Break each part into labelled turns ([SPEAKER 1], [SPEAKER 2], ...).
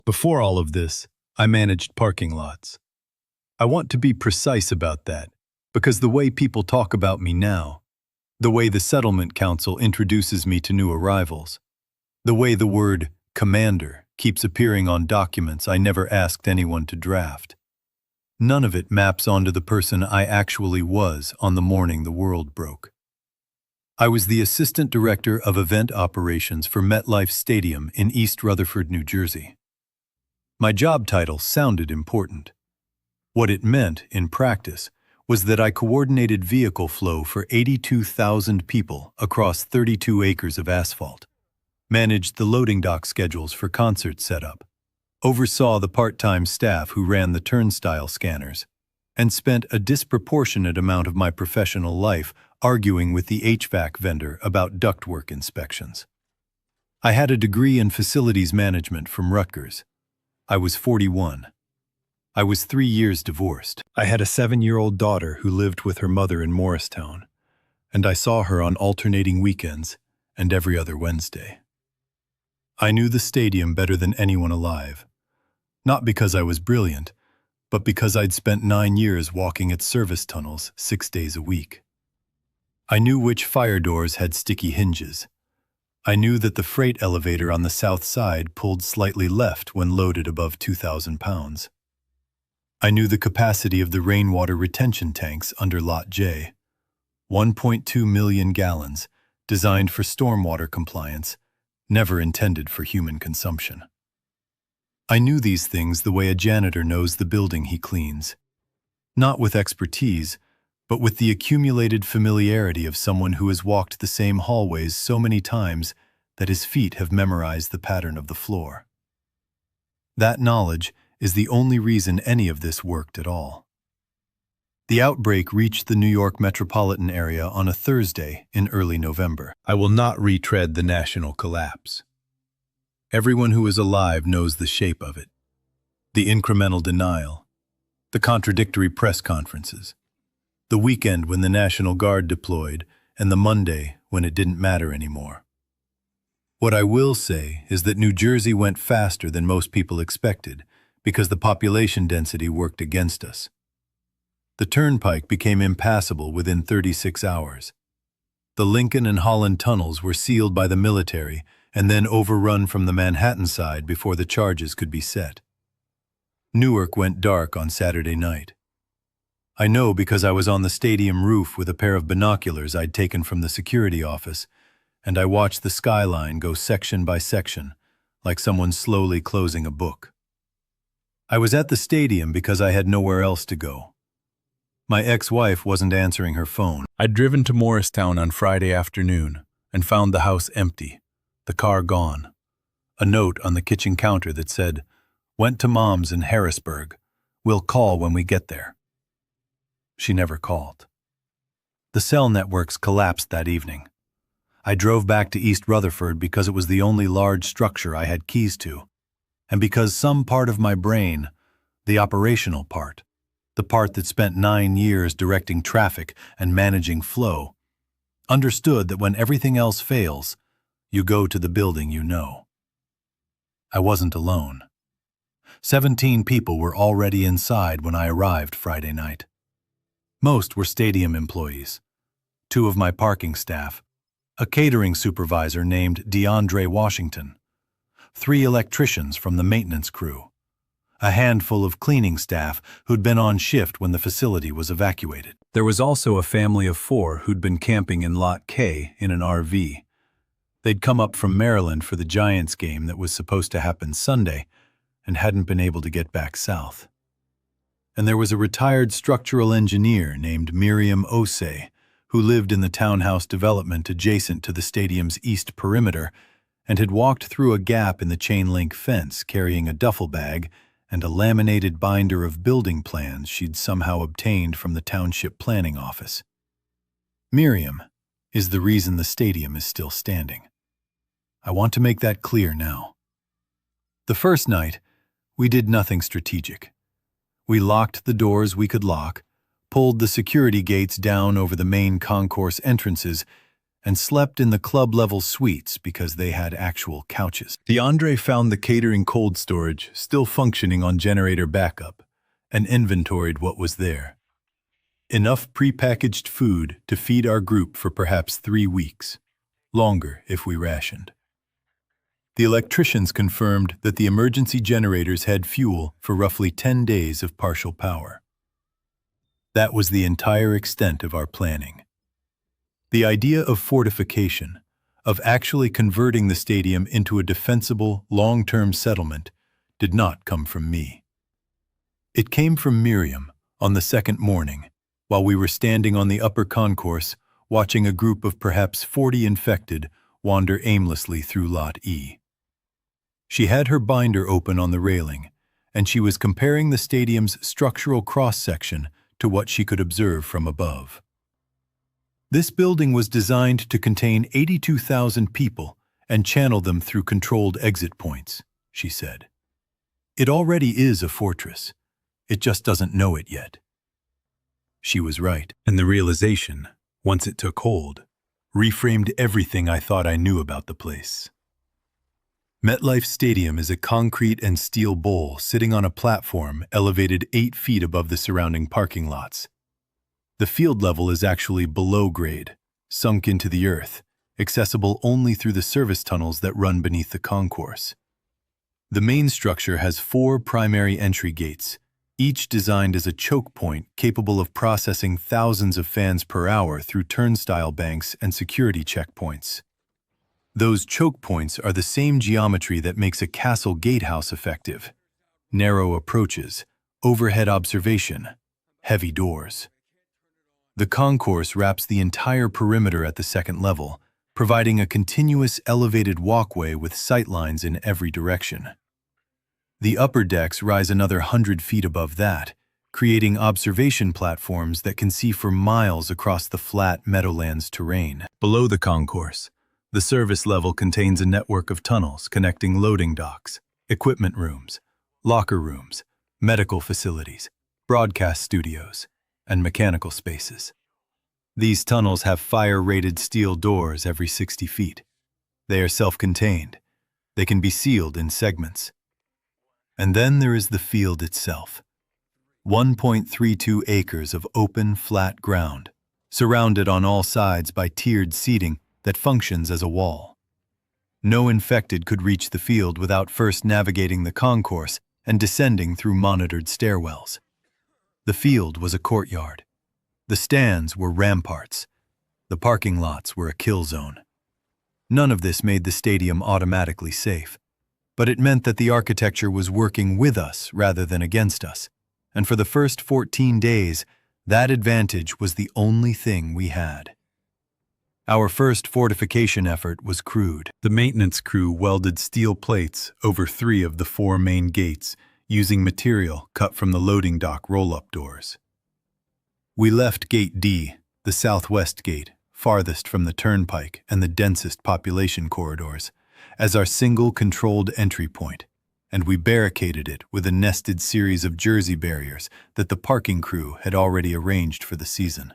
[SPEAKER 1] Before all of this, I managed parking lots. I want to be precise about that, because the way people talk about me now, the way the settlement council introduces me to new arrivals, the way the word commander keeps appearing on documents I never asked anyone to draft, none of it maps onto the person I actually was on the morning the world broke. I was the assistant director of event operations for MetLife Stadium in East Rutherford, New Jersey. My job title sounded important. What it meant, in practice, was that I coordinated vehicle flow for 82,000 people across 32 acres of asphalt, managed the loading dock schedules for concert setup, oversaw the part-time staff who ran the turnstile scanners, and spent a disproportionate amount of my professional life arguing with the HVAC vendor about ductwork inspections. I had a degree in facilities management from Rutgers. I was 41. I was 3 years divorced. I had a 7-year-old daughter who lived with her mother in Morristown, and I saw her on alternating weekends and every other Wednesday. I knew the stadium better than anyone alive, not because I was brilliant, but because I'd spent 9 years walking its service tunnels 6 days a week. I knew which fire doors had sticky hinges. I knew that the freight elevator on the south side pulled slightly left when loaded above 2,000 pounds. I knew the capacity of the rainwater retention tanks under Lot J, 1.2 million gallons, designed for stormwater compliance, never intended for human consumption. I knew these things the way a janitor knows the building he cleans, not with expertise, but with the accumulated familiarity of someone who has walked the same hallways so many times that his feet have memorized the pattern of the floor. That knowledge is the only reason any of this worked at all. The outbreak reached the New York metropolitan area on a Thursday in early November. I will not retread the national collapse. Everyone who is alive knows the shape of it. The incremental denial, the contradictory press conferences, the weekend when the National Guard deployed, and the Monday when it didn't matter anymore. What I will say is that New Jersey went faster than most people expected, because the population density worked against us. The turnpike became impassable within 36 hours. The Lincoln and Holland tunnels were sealed by the military and then overrun from the Manhattan side before the charges could be set. Newark went dark on Saturday night. I know because I was on the stadium roof with a pair of binoculars I'd taken from the security office, and I watched the skyline go section by section, like someone slowly closing a book. I was at the stadium because I had nowhere else to go. My ex-wife wasn't answering her phone. I'd driven to Morristown on Friday afternoon and found the house empty, the car gone. A note on the kitchen counter that said, "Went to Mom's in Harrisburg. We'll call when we get there." She never called. The cell networks collapsed that evening. I drove back to East Rutherford because it was the only large structure I had keys to, and because some part of my brain, the operational part, the part that spent 9 years directing traffic and managing flow, understood that when everything else fails, you go to the building you know. I wasn't alone. 17 people were already inside when I arrived Friday night. Most were stadium employees, 2 of my parking staff, a catering supervisor named DeAndre Washington, 3 electricians from the maintenance crew, a handful of cleaning staff who'd been on shift when the facility was evacuated. There was also a family of 4 who'd been camping in Lot K in an RV. They'd come up from Maryland for the Giants game that was supposed to happen Sunday and hadn't been able to get back south. And there was a retired structural engineer named Miriam Osei who lived in the townhouse development adjacent to the stadium's east perimeter and had walked through a gap in the chain-link fence carrying a duffel bag and a laminated binder of building plans she'd somehow obtained from the township planning office. Miriam is the reason the stadium is still standing. I want to make that clear now. The first night, we did nothing strategic. We locked the doors we could lock, pulled the security gates down over the main concourse entrances, and slept in the club-level suites because they had actual couches. DeAndre found the catering cold storage still functioning on generator backup and inventoried what was there. Enough prepackaged food to feed our group for perhaps 3 weeks, longer if we rationed. The electricians confirmed that the emergency generators had fuel for roughly 10 days of partial power. That was the entire extent of our planning. The idea of fortification, of actually converting the stadium into a defensible, long-term settlement, did not come from me. It came from Miriam on the second morning, while we were standing on the upper concourse watching a group of perhaps 40 infected wander aimlessly through Lot E. She had her binder open on the railing, and she was comparing the stadium's structural cross-section to what she could observe from above. This building was designed to contain 82,000 people and channel them through controlled exit points, she said. It already is a fortress. It just doesn't know it yet. She was right, and the realization, once it took hold, reframed everything I thought I knew about the place. MetLife Stadium is a concrete and steel bowl sitting on a platform elevated 8 feet above the surrounding parking lots. The field level is actually below grade, sunk into the earth, accessible only through the service tunnels that run beneath the concourse. The main structure has 4 primary entry gates, each designed as a choke point capable of processing thousands of fans per hour through turnstile banks and security checkpoints. Those choke points are the same geometry that makes a castle gatehouse effective. Narrow approaches, overhead observation, heavy doors. The concourse wraps the entire perimeter at the second level, providing a continuous elevated walkway with sightlines in every direction. The upper decks rise another 100 feet above that, creating observation platforms that can see for miles across the flat Meadowlands terrain. Below the concourse, the service level contains a network of tunnels connecting loading docks, equipment rooms, locker rooms, medical facilities, broadcast studios, and mechanical spaces. These tunnels have fire-rated steel doors every 60 feet. They are self-contained. They can be sealed in segments. And then there is the field itself. 1.32 acres of open, flat ground, surrounded on all sides by tiered seating that functions as a wall. No infected could reach the field without first navigating the concourse and descending through monitored stairwells. The field was a courtyard. The stands were ramparts. The parking lots were a kill zone. None of this made the stadium automatically safe, but it meant that the architecture was working with us rather than against us, and for the first 14 days, that advantage was the only thing we had. Our first fortification effort was crude. The maintenance crew welded steel plates over 3 of the 4 main gates using material cut from the loading dock roll-up doors. We left Gate D, the southwest gate, farthest from the turnpike and the densest population corridors, as our single controlled entry point, and we barricaded it with a nested series of jersey barriers that the parking crew had already arranged for the season.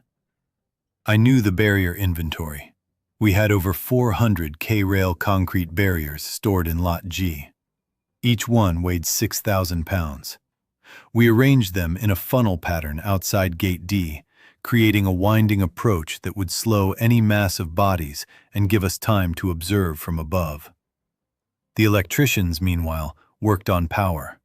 [SPEAKER 1] I knew the barrier inventory. We had over 400 K-rail concrete barriers stored in Lot G. Each one weighed 6,000 pounds. We arranged them in a funnel pattern outside Gate D, creating a winding approach that would slow any mass of bodies and give us time to observe from above. The electricians, meanwhile, worked on power.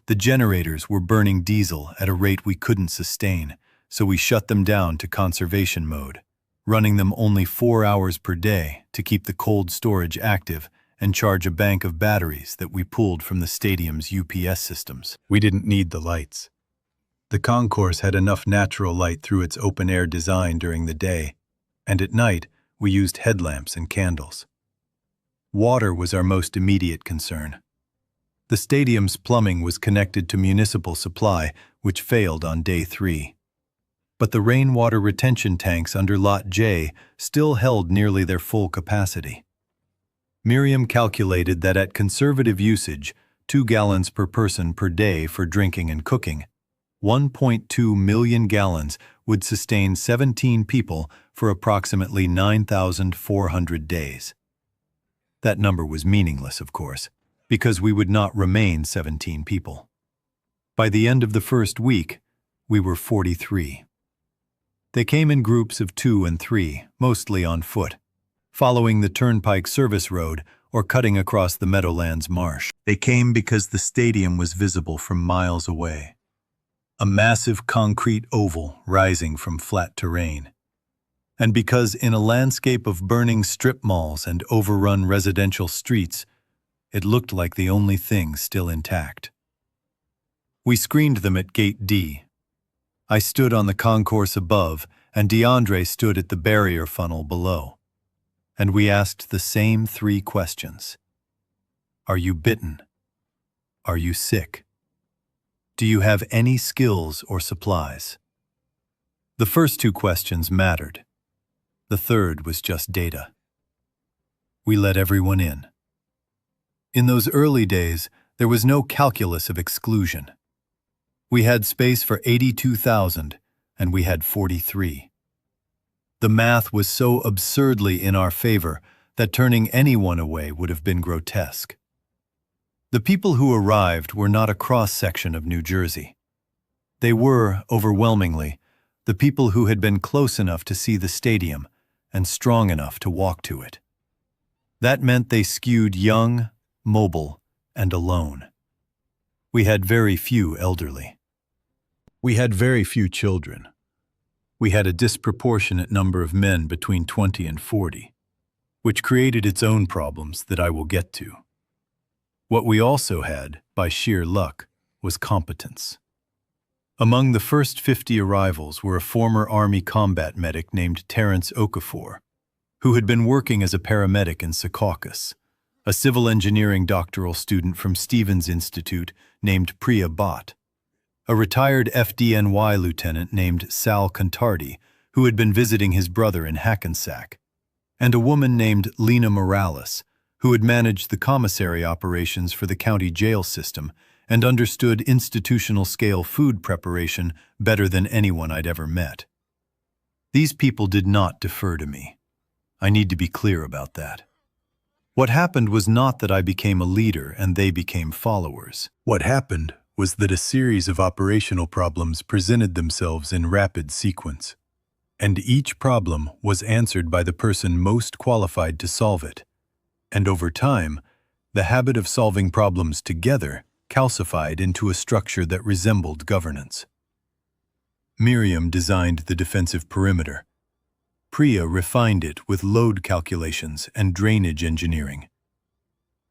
[SPEAKER 1] The generators were burning diesel at a rate we couldn't sustain, so we shut them down to conservation mode, running them only 4 hours per day to keep the cold storage active and charge a bank of batteries that we pulled from the stadium's UPS systems. We didn't need the lights. The concourse had enough natural light through its open-air design during the day, and at night we used headlamps and candles. Water was our most immediate concern. The stadium's plumbing was connected to municipal supply, which failed on day 3. But the rainwater retention tanks under Lot J still held nearly their full capacity. Miriam calculated that at conservative usage, 2 gallons per person per day for drinking and cooking, 1.2 million gallons would sustain 17 people for approximately 9,400 days. That number was meaningless, of course, because we would not remain 17 people. By the end of the first week, we were 43. They came in groups of 2 and 3, mostly on foot, following the Turnpike Service Road or cutting across the Meadowlands Marsh. They came because the stadium was visible from miles away. A massive concrete oval rising from flat terrain. And because in a landscape of burning strip malls and overrun residential streets, it looked like the only thing still intact. We screened them at Gate D. I stood on the concourse above, and DeAndre stood at the barrier funnel below. And we asked the same 3 questions. Are you bitten? Are you sick? Do you have any skills or supplies? The first 2 questions mattered. The third was just data. We let everyone in. In those early days, there was no calculus of exclusion. We had space for 82,000, and we had 43. The math was so absurdly in our favor that turning anyone away would have been grotesque. The people who arrived were not a cross-section of New Jersey. They were, overwhelmingly, the people who had been close enough to see the stadium and strong enough to walk to it. That meant they skewed young, mobile, and alone. We had very few elderly. We had very few children. We had a disproportionate number of men between 20 and 40, which created its own problems that I will get to. What we also had, by sheer luck, was competence. Among the first 50 arrivals were a former Army combat medic named Terrence Okafor, who had been working as a paramedic in Secaucus, a civil engineering doctoral student from Stevens Institute named Priya Bhatt, a retired FDNY lieutenant named Sal Cantardi, who had been visiting his brother in Hackensack, and a woman named Lena Morales, who had managed the commissary operations for the county jail system and understood institutional-scale food preparation better than anyone I'd ever met. These people did not defer to me. I need to be clear about that. What happened was not that I became a leader and they became followers. What happened was that a series of operational problems presented themselves in rapid sequence, and each problem was answered by the person most qualified to solve it. And over time, the habit of solving problems together calcified into a structure that resembled governance. Miriam designed the defensive perimeter. Priya refined it with load calculations and drainage engineering.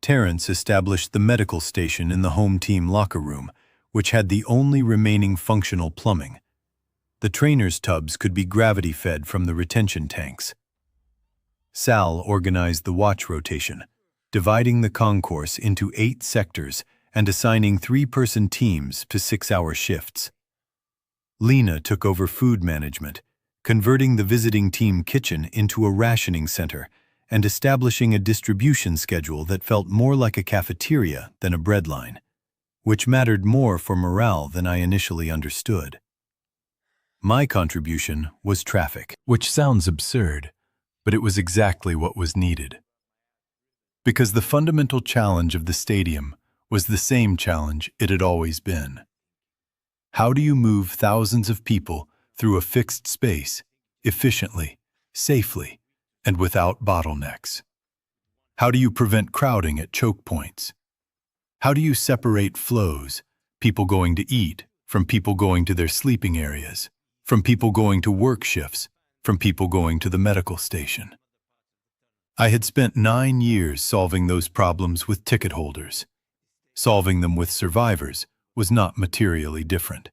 [SPEAKER 1] Terrence established the medical station in the home team locker room, which had the only remaining functional plumbing. The trainers' tubs could be gravity-fed from the retention tanks. Sal organized the watch rotation, dividing the concourse into 8 sectors and assigning 3-person teams to 6-hour shifts. Lena took over food management, converting the visiting team kitchen into a rationing center and establishing a distribution schedule that felt more like a cafeteria than a breadline, which mattered more for morale than I initially understood. My contribution was traffic, which sounds absurd, but it was exactly what was needed. Because the fundamental challenge of the stadium was the same challenge it had always been. How do you move thousands of people through a fixed space, efficiently, safely, and without bottlenecks? How do you prevent crowding at choke points? How do you separate flows, people going to eat from people going to their sleeping areas, from people going to work shifts, from people going to the medical station? I had spent 9 years solving those problems with ticket holders. Solving them with survivors was not materially different.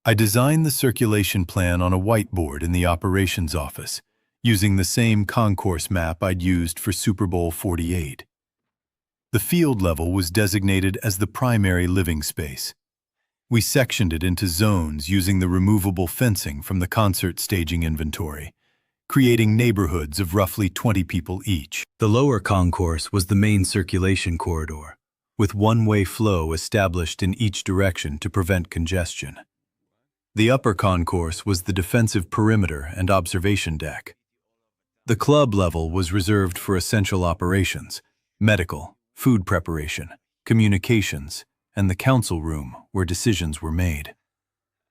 [SPEAKER 1] I designed the circulation plan on a whiteboard in the operations office, using the same concourse map I'd used for Super Bowl 48. The field level was designated as the primary living space. We sectioned it into zones using the removable fencing from the concert staging inventory, creating neighborhoods of roughly 20 people each. The lower concourse was the main circulation corridor, with one-way flow established in each direction to prevent congestion. The upper concourse was the defensive perimeter and observation deck. The club level was reserved for essential operations, medical, food preparation, communications, and the council room where decisions were made.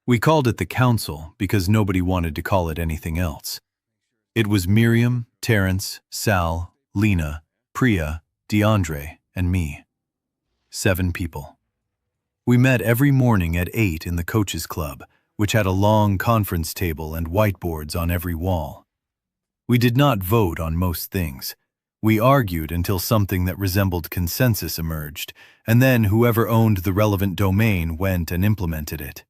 [SPEAKER 1] We called it the council because nobody wanted to call it anything else. It was Miriam, Terrence, Sal, Lena, Priya, DeAndre, and me. 7 people. We met every morning at 8 in the coaches club, which had a long conference table and whiteboards on every wall. We did not vote on most things. We argued until something that resembled consensus emerged, and then whoever owned the relevant domain went and implemented it.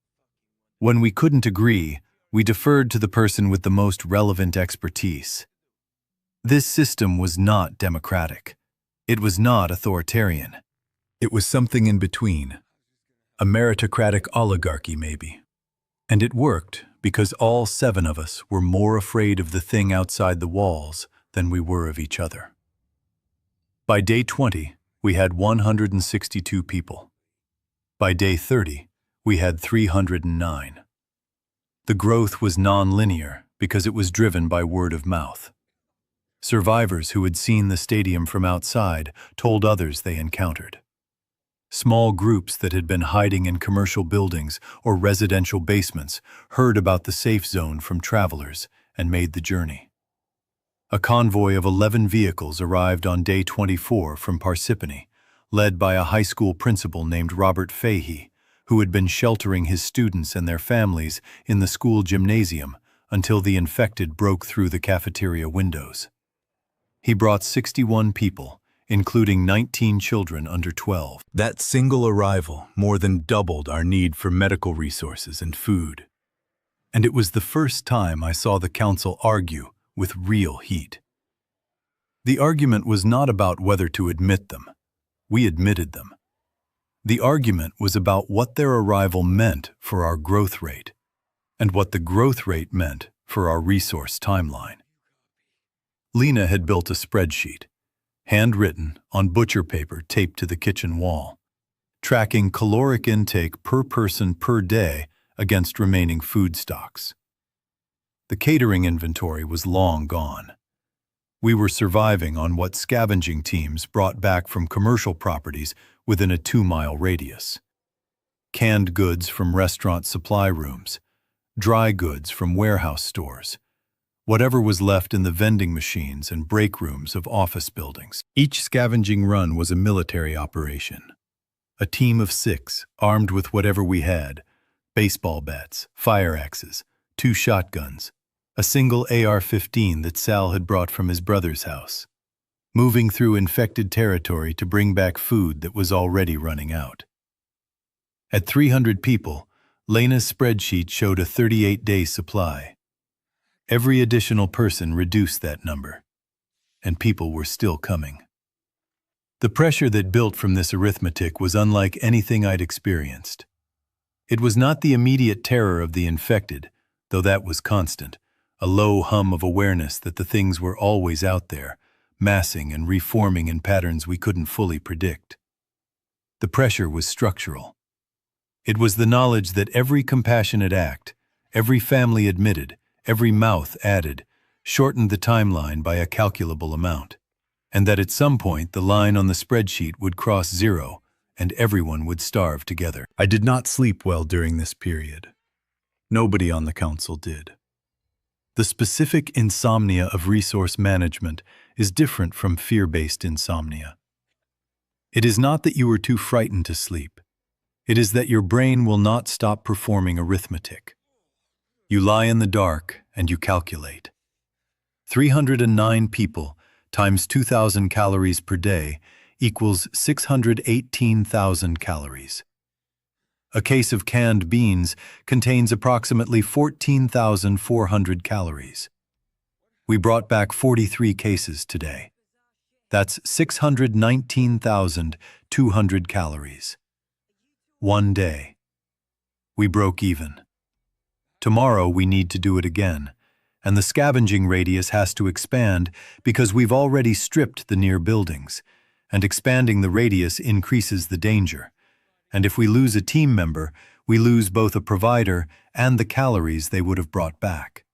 [SPEAKER 1] When we couldn't agree, we deferred to the person with the most relevant expertise. This system was not democratic. It was not authoritarian. It was something in between. A meritocratic oligarchy, maybe. And it worked because all 7 of us were more afraid of the thing outside the walls than we were of each other. By day 20, we had 162 people. By day 30, we had 309. The growth was non-linear because it was driven by word of mouth. Survivors who had seen the stadium from outside told others they encountered. Small groups that had been hiding in commercial buildings or residential basements heard about the safe zone from travelers and made the journey. A convoy of 11 vehicles arrived on day 24 from Parsippany, led by a high school principal named Robert Fahey, who had been sheltering his students and their families in the school gymnasium until the infected broke through the cafeteria windows. He brought 61 people, including 19 children under 12. That single arrival more than doubled our need for medical resources and food. And it was the first time I saw the council argue with real heat. The argument was not about whether to admit them. We admitted them. The argument was about what their arrival meant for our growth rate, and what the growth rate meant for our resource timeline. Lena had built a spreadsheet, handwritten on butcher paper taped to the kitchen wall, tracking caloric intake per person per day against remaining food stocks. The catering inventory was long gone. We were surviving on what scavenging teams brought back from commercial properties within a 2-mile radius. Canned goods from restaurant supply rooms, dry goods from warehouse stores, whatever was left in the vending machines and break rooms of office buildings. Each scavenging run was a military operation. A team of 6, armed with whatever we had, baseball bats, fire axes, 2 shotguns, a single AR-15 that Sal had brought from his brother's house, moving through infected territory to bring back food that was already running out. At 300 people, Lena's spreadsheet showed a 38-day supply. Every additional person reduced that number, and people were still coming. The pressure that built from this arithmetic was unlike anything I'd experienced. It was not the immediate terror of the infected, though that was constant, a low hum of awareness that the things were always out there, massing and reforming in patterns we couldn't fully predict. The pressure was structural. It was the knowledge that every compassionate act, every family admitted, every mouth added, shortened the timeline by a calculable amount, and that at some point the line on the spreadsheet would cross 0 and everyone would starve together. I did not sleep well during this period. Nobody on the council did. The specific insomnia of resource management is different from fear-based insomnia. It is not that you are too frightened to sleep. It is that your brain will not stop performing arithmetic. You lie in the dark and you calculate. 309 people times 2,000 calories per day equals 618,000 calories. A case of canned beans contains approximately 14,400 calories. We brought back 43 cases today. That's 619,200 calories. One day. We broke even. Tomorrow we need to do it again, and the scavenging radius has to expand because we've already stripped the near buildings, and expanding the radius increases the danger. And if we lose a team member, we lose both a provider and the calories they would have brought back.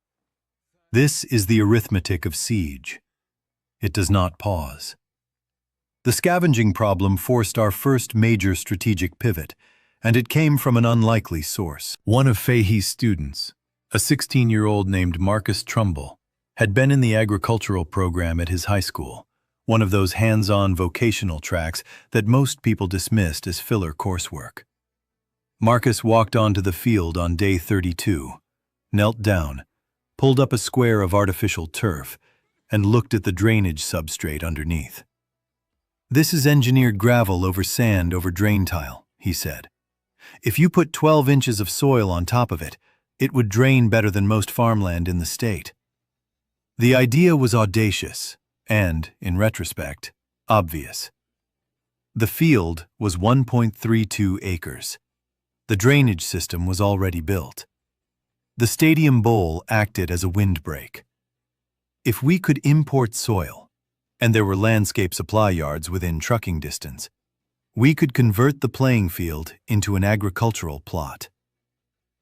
[SPEAKER 1] This is the arithmetic of siege. It does not pause. The scavenging problem forced our first major strategic pivot, and it came from an unlikely source. One of Fahey's students, a 16-year-old named Marcus Trumbull, had been in the agricultural program at his high school, one of those hands-on vocational tracks that most people dismissed as filler coursework. Marcus walked onto the field on day 32, knelt down, pulled up a square of artificial turf, and looked at the drainage substrate underneath. "This is engineered gravel over sand over drain tile," he said. "If you put 12 inches of soil on top of it, it would drain better than most farmland in the state." The idea was audacious and, in retrospect, obvious. The field was 1.32 acres. The drainage system was already built. The stadium bowl acted as a windbreak. If we could import soil, and there were landscape supply yards within trucking distance, we could convert the playing field into an agricultural plot.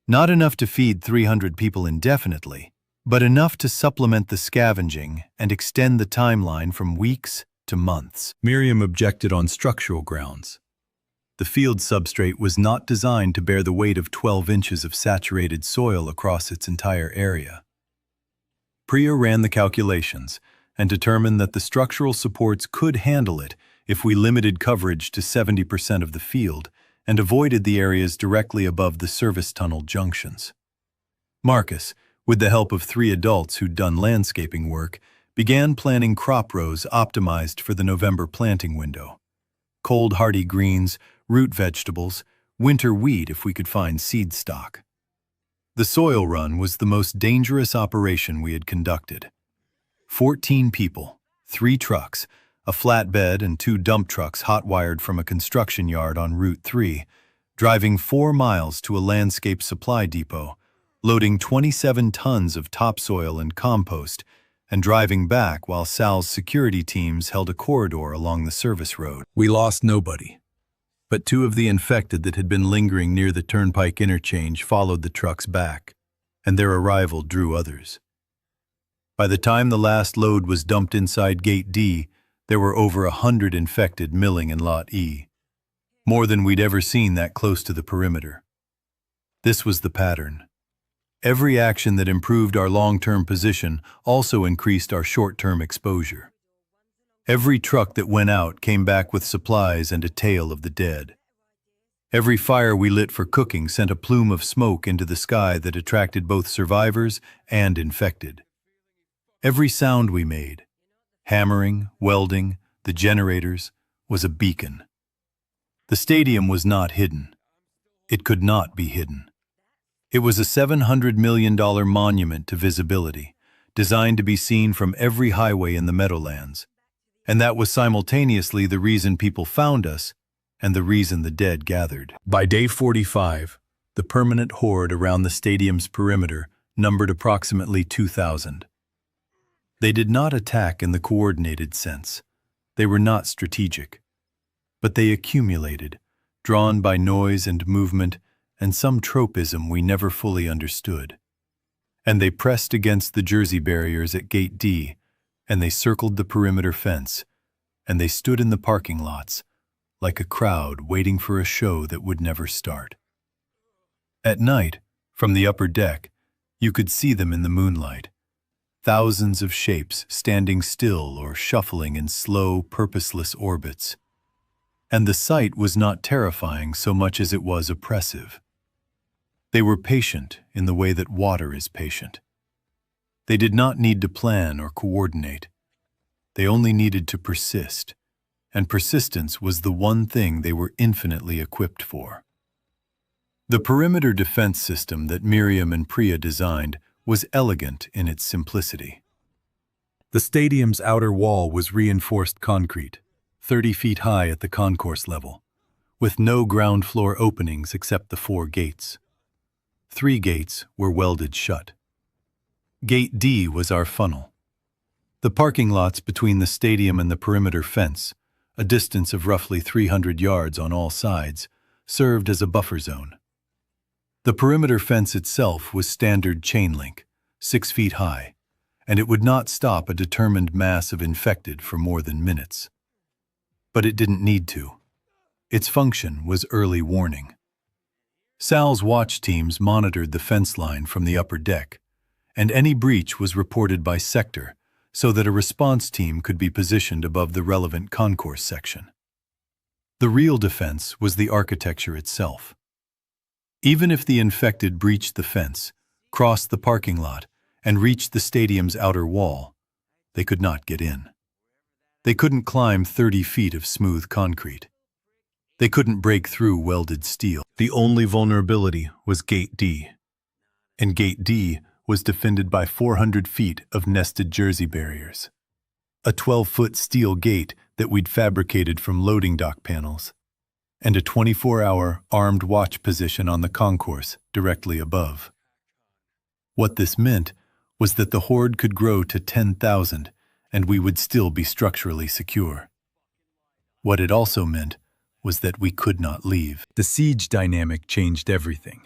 [SPEAKER 1] Not enough to feed 300 people indefinitely, but enough to supplement the scavenging and extend the timeline from weeks to months. Miriam objected on structural grounds. The field substrate was not designed to bear the weight of 12 inches of saturated soil across its entire area. Priya ran the calculations and determined that the structural supports could handle it if we limited coverage to 70% of the field and avoided the areas directly above the service tunnel junctions. Marcus, with the help of 3 adults who'd done landscaping work, began planning crop rows optimized for the November planting window. Cold hardy greens, root vegetables, winter wheat if we could find seed stock. The soil run was the most dangerous operation we had conducted. 14 people, 3 trucks, a flatbed and 2 dump trucks hot-wired from a construction yard on Route 3, driving 4 miles to a landscape supply depot, loading 27 tons of topsoil and compost, and driving back while Sal's security teams held a corridor along the service road. We lost nobody, but 2 of the infected that had been lingering near the turnpike interchange followed the trucks back, and their arrival drew others. By the time the last load was dumped inside Gate D, there were over 100 infected milling in Lot E, more than we'd ever seen that close to the perimeter. This was the pattern. Every action that improved our long-term position also increased our short-term exposure. Every truck that went out came back with supplies and a tale of the dead. Every fire we lit for cooking sent a plume of smoke into the sky that attracted both survivors and infected. Every sound we made, hammering, welding, the generators, was a beacon. The stadium was not hidden. It could not be hidden. It was a $700 million monument to visibility, designed to be seen from every highway in the Meadowlands. And that was simultaneously the reason people found us and the reason the dead gathered. By day 45, the permanent horde around the stadium's perimeter numbered approximately 2,000. They did not attack in the coordinated sense. They were not strategic. But they accumulated, drawn by noise and movement and some tropism we never fully understood. And they pressed against the Jersey barriers at Gate D, and they circled the perimeter fence, and they stood in the parking lots, like a crowd waiting for a show that would never start. At night, from the upper deck, you could see them in the moonlight, thousands of shapes standing still or shuffling in slow, purposeless orbits. And the sight was not terrifying so much as it was oppressive. They were patient in the way that water is patient. They did not need to plan or coordinate. They only needed to persist, and persistence was the one thing they were infinitely equipped for. The perimeter defense system that Miriam and Priya designed was elegant in its simplicity. The stadium's outer wall was reinforced concrete, 30 feet high at the concourse level, with no ground floor openings except the 4 gates. 3 gates were welded shut. Gate D was our funnel. The parking lots between the stadium and the perimeter fence, a distance of roughly 300 yards on all sides, served as a buffer zone. The perimeter fence itself was standard chain link, 6 feet high, and it would not stop a determined mass of infected for more than minutes. But it didn't need to. Its function was early warning. Sal's watch teams monitored the fence line from the upper deck, and any breach was reported by sector so that a response team could be positioned above the relevant concourse section. The real defense was the architecture itself. Even if the infected breached the fence, crossed the parking lot, and reached the stadium's outer wall, they could not get in. They couldn't climb 30 feet of smooth concrete. They couldn't break through welded steel. The only vulnerability was Gate D. And Gate D was defended by 400 feet of nested jersey barriers. A 12-foot steel gate that we'd fabricated from loading dock panels, and a 24-hour armed watch position on the concourse directly above. What this meant was that the Horde could grow to 10,000 and we would still be structurally secure. What it also meant was that we could not leave. The siege dynamic changed everything.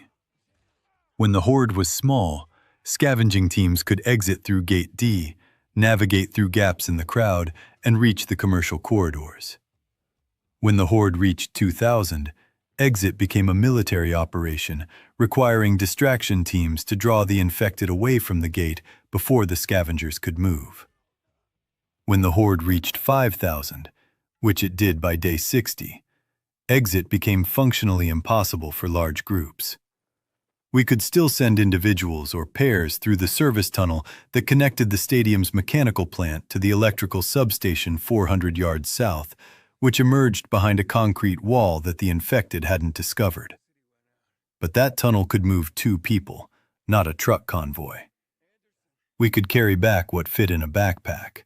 [SPEAKER 1] When the Horde was small, scavenging teams could exit through Gate D, navigate through gaps in the crowd, and reach the commercial corridors. When the Horde reached 2,000, exit became a military operation, requiring distraction teams to draw the infected away from the gate before the scavengers could move. When the Horde reached 5,000, which it did by day 60, exit became functionally impossible for large groups. We could still send individuals or pairs through the service tunnel that connected the stadium's mechanical plant to the electrical substation 400 yards south, which emerged behind a concrete wall that the infected hadn't discovered. But that tunnel could move 2 people, not a truck convoy. We could carry back what fit in a backpack.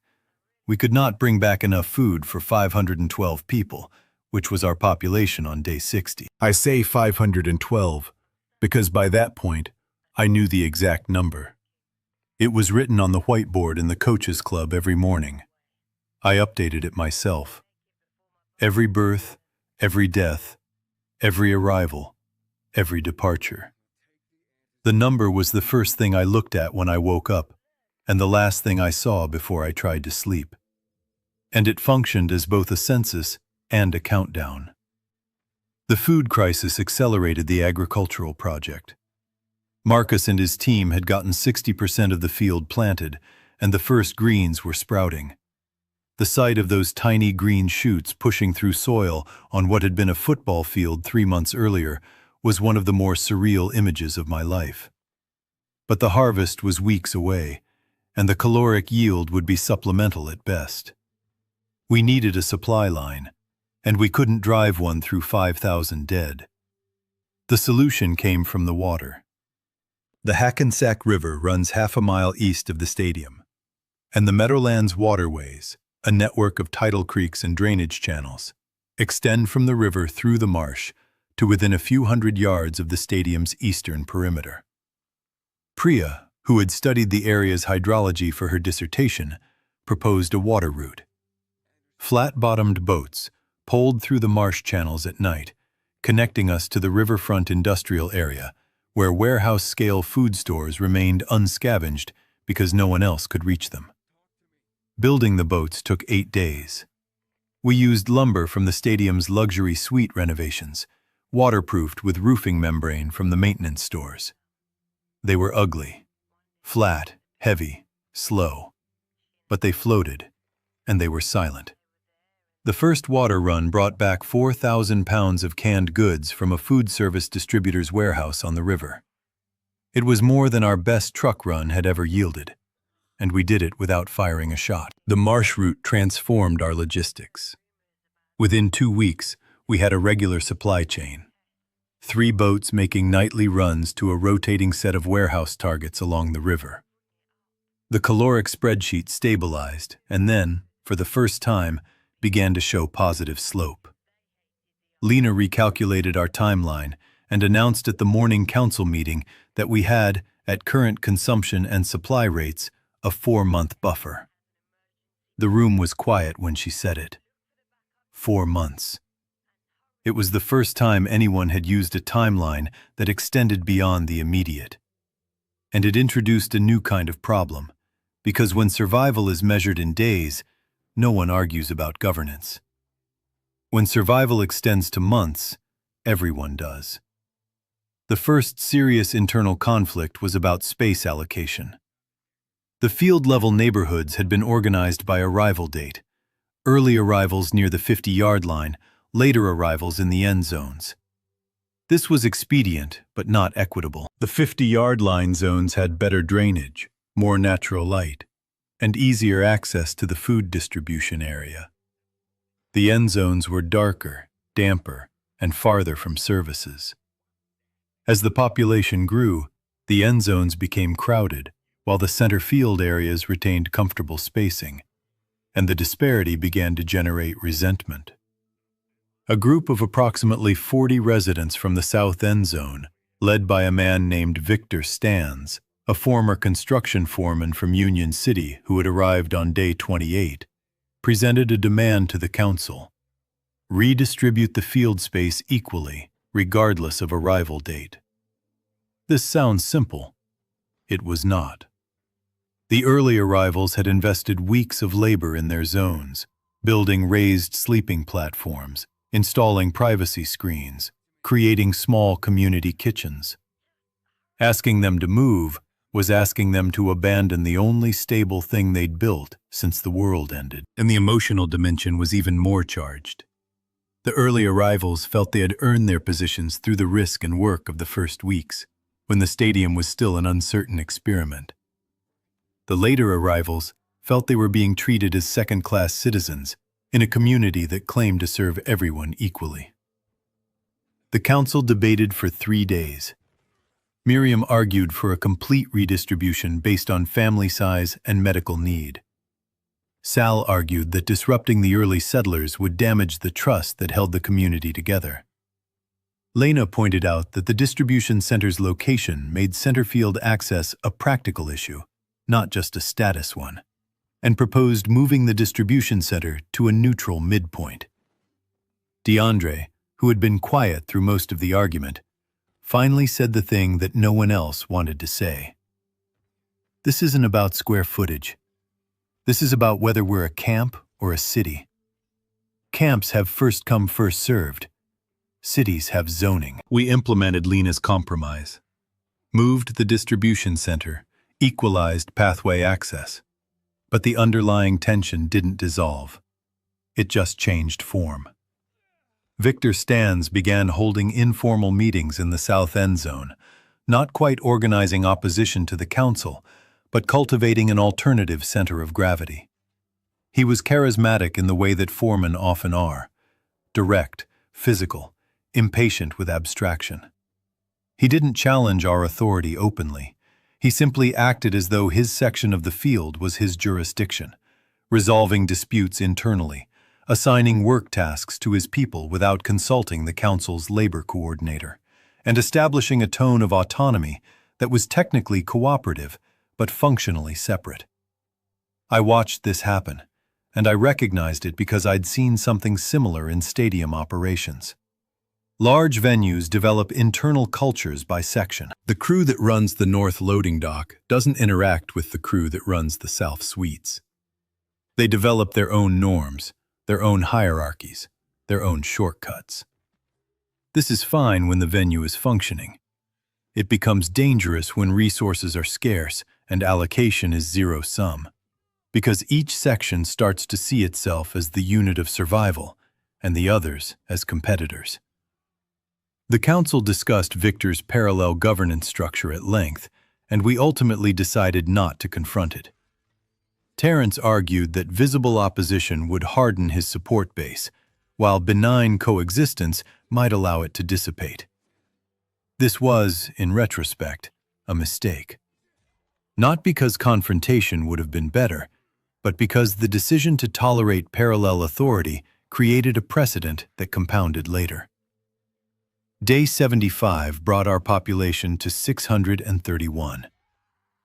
[SPEAKER 1] We could not bring back enough food for 512 people, which was our population on day 60. I say 512 because by that point, I knew the exact number. It was written on the whiteboard in the coaches club every morning. I updated it myself. Every birth, every death, every arrival, every departure. The number was the first thing I looked at when I woke up, and the last thing I saw before I tried to sleep. And it functioned as both a census and a countdown. The food crisis accelerated the agricultural project. Marcus and his team had gotten 60% of the field planted, and the first greens were sprouting. The sight of those tiny green shoots pushing through soil on what had been a football field 3 months earlier was one of the more surreal images of my life. But the harvest was weeks away, and the caloric yield would be supplemental at best. We needed a supply line, and we couldn't drive one through 5,000 dead. The solution came from the water. The Hackensack River runs half a mile east of the stadium, and the Meadowlands waterways, a network of tidal creeks and drainage channels, extend from the river through the marsh to within a few hundred yards of the stadium's eastern perimeter. Priya, who had studied the area's hydrology for her dissertation, proposed a water route. Flat-bottomed boats poled through the marsh channels at night, connecting us to the riverfront industrial area, where warehouse-scale food stores remained unscavenged because no one else could reach them. Building the boats took 8 days. We used lumber from the stadium's luxury suite renovations, waterproofed with roofing membrane from the maintenance stores. They were ugly, flat, heavy, slow, but they floated, and they were silent. The first water run brought back 4,000 pounds of canned goods from a food service distributor's warehouse on the river. It was more than our best truck run had ever yielded, and we did it without firing a shot. The marsh route transformed our logistics. Within 2 weeks, we had a regular supply chain. 3 boats making nightly runs to a rotating set of warehouse targets along the river. The caloric spreadsheet stabilized and then, for the first time, began to show positive slope. Lena recalculated our timeline and announced at the morning council meeting that we had, at current consumption and supply rates, a 4-month buffer. The room was quiet when she said it. 4 months. It was the first time anyone had used a timeline that extended beyond the immediate. And it introduced a new kind of problem, because when survival is measured in days, no one argues about governance. When survival extends to months, everyone does. The first serious internal conflict was about space allocation. The field-level neighborhoods had been organized by arrival date: early arrivals near the 50-yard line, later arrivals in the end zones. This was expedient, but not equitable. The 50-yard line zones had better drainage, more natural light, and easier access to the food distribution area. The end zones were darker, damper, and farther from services. As the population grew, the end zones became crowded, while the center field areas retained comfortable spacing, and the disparity began to generate resentment. A group of approximately 40 residents from the South End Zone, led by a man named Victor Stans, a former construction foreman from Union City who had arrived on day 28, presented a demand to the council: redistribute the field space equally, regardless of arrival date. This sounds simple. It was not. The early arrivals had invested weeks of labor in their zones, building raised sleeping platforms, installing privacy screens, creating small community kitchens. Asking them to move was asking them to abandon the only stable thing they'd built since the world ended. And the emotional dimension was even more charged. The early arrivals felt they had earned their positions through the risk and work of the first weeks, when the stadium was still an uncertain experiment. The later arrivals felt they were being treated as second-class citizens in a community that claimed to serve everyone equally. The council debated for 3 days. Miriam argued for a complete redistribution based on family size and medical need. Sal argued that disrupting the early settlers would damage the trust that held the community together. Lena pointed out that the distribution center's location made centerfield access a practical issue, not just a status one, and proposed moving the distribution center to a neutral midpoint. DeAndre, who had been quiet through most of the argument, finally said the thing that no one else wanted to say. This isn't about square footage. This is about whether we're a camp or a city. Camps have first come, first served. Cities have zoning. We implemented Lena's compromise, moved the distribution center, equalized pathway access. But the underlying tension didn't dissolve. It just changed form. Victor Stans began holding informal meetings in the South End Zone, not quite organizing opposition to the council, but cultivating an alternative center of gravity. He was charismatic in the way that foremen often are: direct, physical, impatient with abstraction. He didn't challenge our authority openly. He simply acted as though his section of the field was his jurisdiction, resolving disputes internally, assigning work tasks to his people without consulting the council's labor coordinator, and establishing a tone of autonomy that was technically cooperative but functionally separate. I watched this happen, and I recognized it because I'd seen something similar in stadium operations. Large venues develop internal cultures by section. The crew that runs the north loading dock doesn't interact with the crew that runs the south suites. They develop their own norms, their own hierarchies, their own shortcuts. This is fine when the venue is functioning. It becomes dangerous when resources are scarce and allocation is zero-sum, because each section starts to see itself as the unit of survival and the others as competitors. The council discussed Victor's parallel governance structure at length, and we ultimately decided not to confront it. Terrence argued that visible opposition would harden his support base, while benign coexistence might allow it to dissipate. This was, in retrospect, a mistake. Not because confrontation would have been better, but because the decision to tolerate parallel authority created a precedent that compounded later. Day 75 brought our population to 631.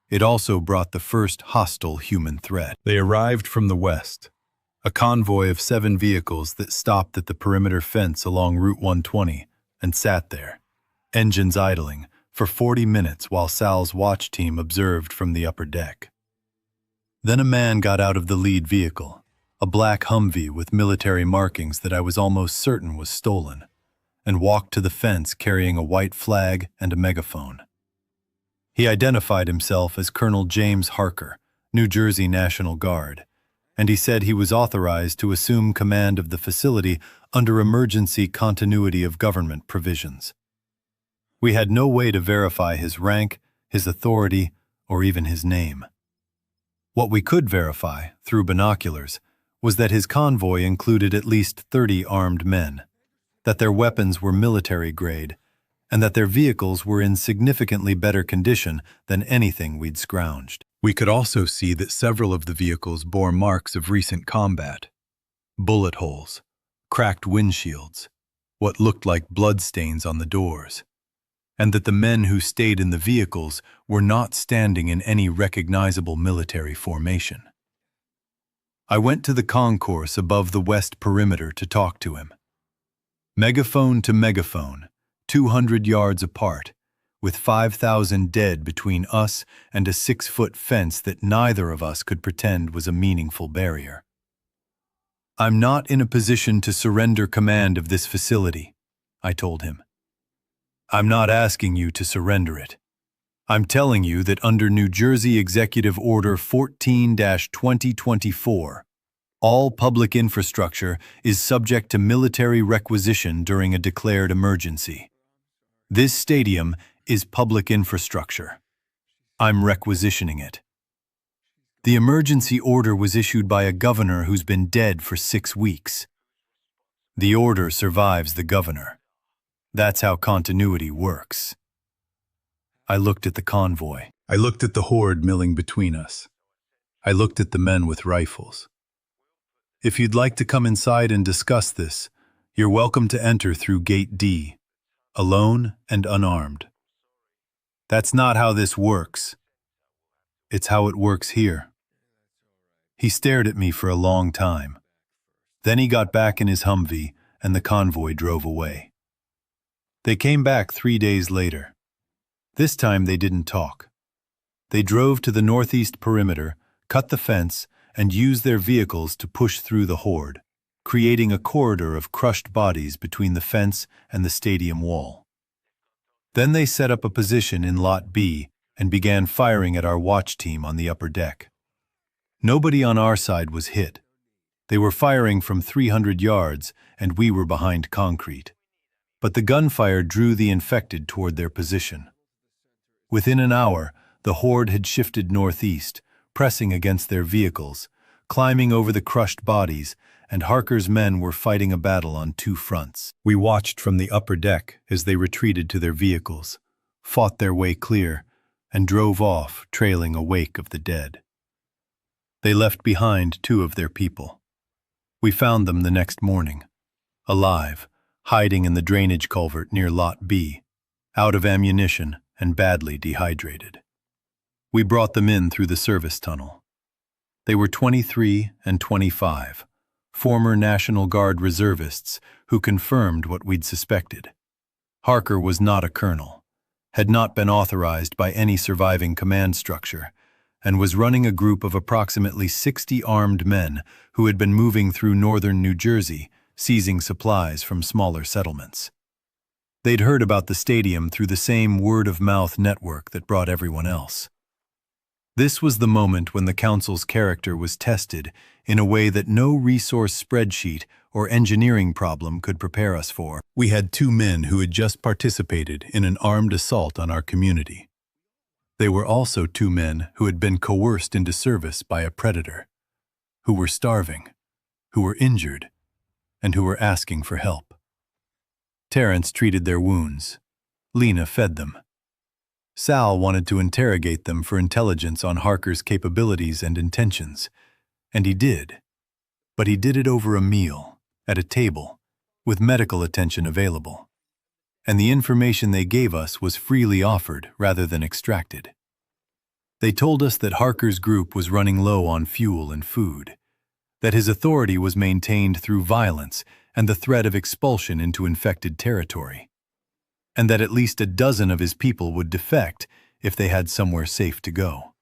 [SPEAKER 1] It also brought the first hostile human threat. They arrived from the west, A convoy of 7 vehicles that stopped at the perimeter fence along Route 120 and sat there, engines idling, for 40 minutes while Sal's watch team observed from the upper deck. Then a man got out of the lead vehicle, a black Humvee with military markings that I was almost certain was stolen, and walked to the fence carrying a white flag and a megaphone. He identified himself as Colonel James Harker, New Jersey National Guard, and he said he was authorized to assume command of the facility under emergency continuity of government provisions. We had no way to verify his rank, his authority, or even his name. What we could verify, through binoculars, was that his convoy included at least 30 armed men, that their weapons were military grade, and that their vehicles were in significantly better condition than anything we'd scrounged. We could also see that several of the vehicles bore marks of recent combat. Bullet holes, cracked windshields, what looked like bloodstains on the doors, and that the men who stayed in the vehicles were not standing in any recognizable military formation. I went to the concourse above the west perimeter to talk to him. Megaphone to megaphone, 200 yards apart, with 5,000 dead between us and a 6-foot fence that neither of us could pretend was a meaningful barrier. "I'm not in a position to surrender command of this facility," I told him. "I'm not asking you to surrender it. I'm telling you that under New Jersey Executive Order 14-2024, all public infrastructure is subject to military requisition during a declared emergency. This stadium is public infrastructure. I'm requisitioning it. The emergency order was issued by a governor who's been dead for 6 weeks. The order survives the governor. That's how continuity works." I looked at the convoy. I looked at the horde milling between us. I looked at the men with rifles. "If you'd like to come inside and discuss this, you're welcome to enter through Gate D, alone and unarmed." "That's not how this works." "It's how it works here." He stared at me for a long time. Then he got back in his Humvee and the convoy drove away. They came back 3 days later. This time they didn't talk. They drove to the northeast perimeter, cut the fence, and used their vehicles to push through the horde, creating a corridor of crushed bodies between the fence and the stadium wall. Then they set up a position in Lot B and began firing at our watch team on the upper deck. Nobody on our side was hit. They were firing from 300 yards and we were behind concrete. But the gunfire drew the infected toward their position. Within an hour, the horde had shifted northeast, pressing against their vehicles, climbing over the crushed bodies, and Harker's men were fighting a battle on 2 fronts. We watched from the upper deck as they retreated to their vehicles, fought their way clear, and drove off, trailing a wake of the dead. They left behind 2 of their people. We found them the next morning, alive, hiding in the drainage culvert near Lot B, out of ammunition and badly dehydrated. We brought them in through the service tunnel. They were 23 and 25, former National Guard reservists who confirmed what we'd suspected. Harker was not a colonel, had not been authorized by any surviving command structure, and was running a group of approximately 60 armed men who had been moving through northern New Jersey, seizing supplies from smaller settlements. They'd heard about the stadium through the same word-of-mouth network that brought everyone else. This was the moment when the Council's character was tested in a way that no resource spreadsheet or engineering problem could prepare us for. We had 2 men who had just participated in an armed assault on our community. They were also 2 men who had been coerced into service by a predator, who were starving, who were injured, and who were asking for help. Terrence treated their wounds. Lena fed them. Sal wanted to interrogate them for intelligence on Harker's capabilities and intentions, and he did. But he did it over a meal, at a table, with medical attention available. And the information they gave us was freely offered rather than extracted. They told us that Harker's group was running low on fuel and food, that his authority was maintained through violence and the threat of expulsion into infected territory, and that at least a dozen of his people would defect if they had somewhere safe to go.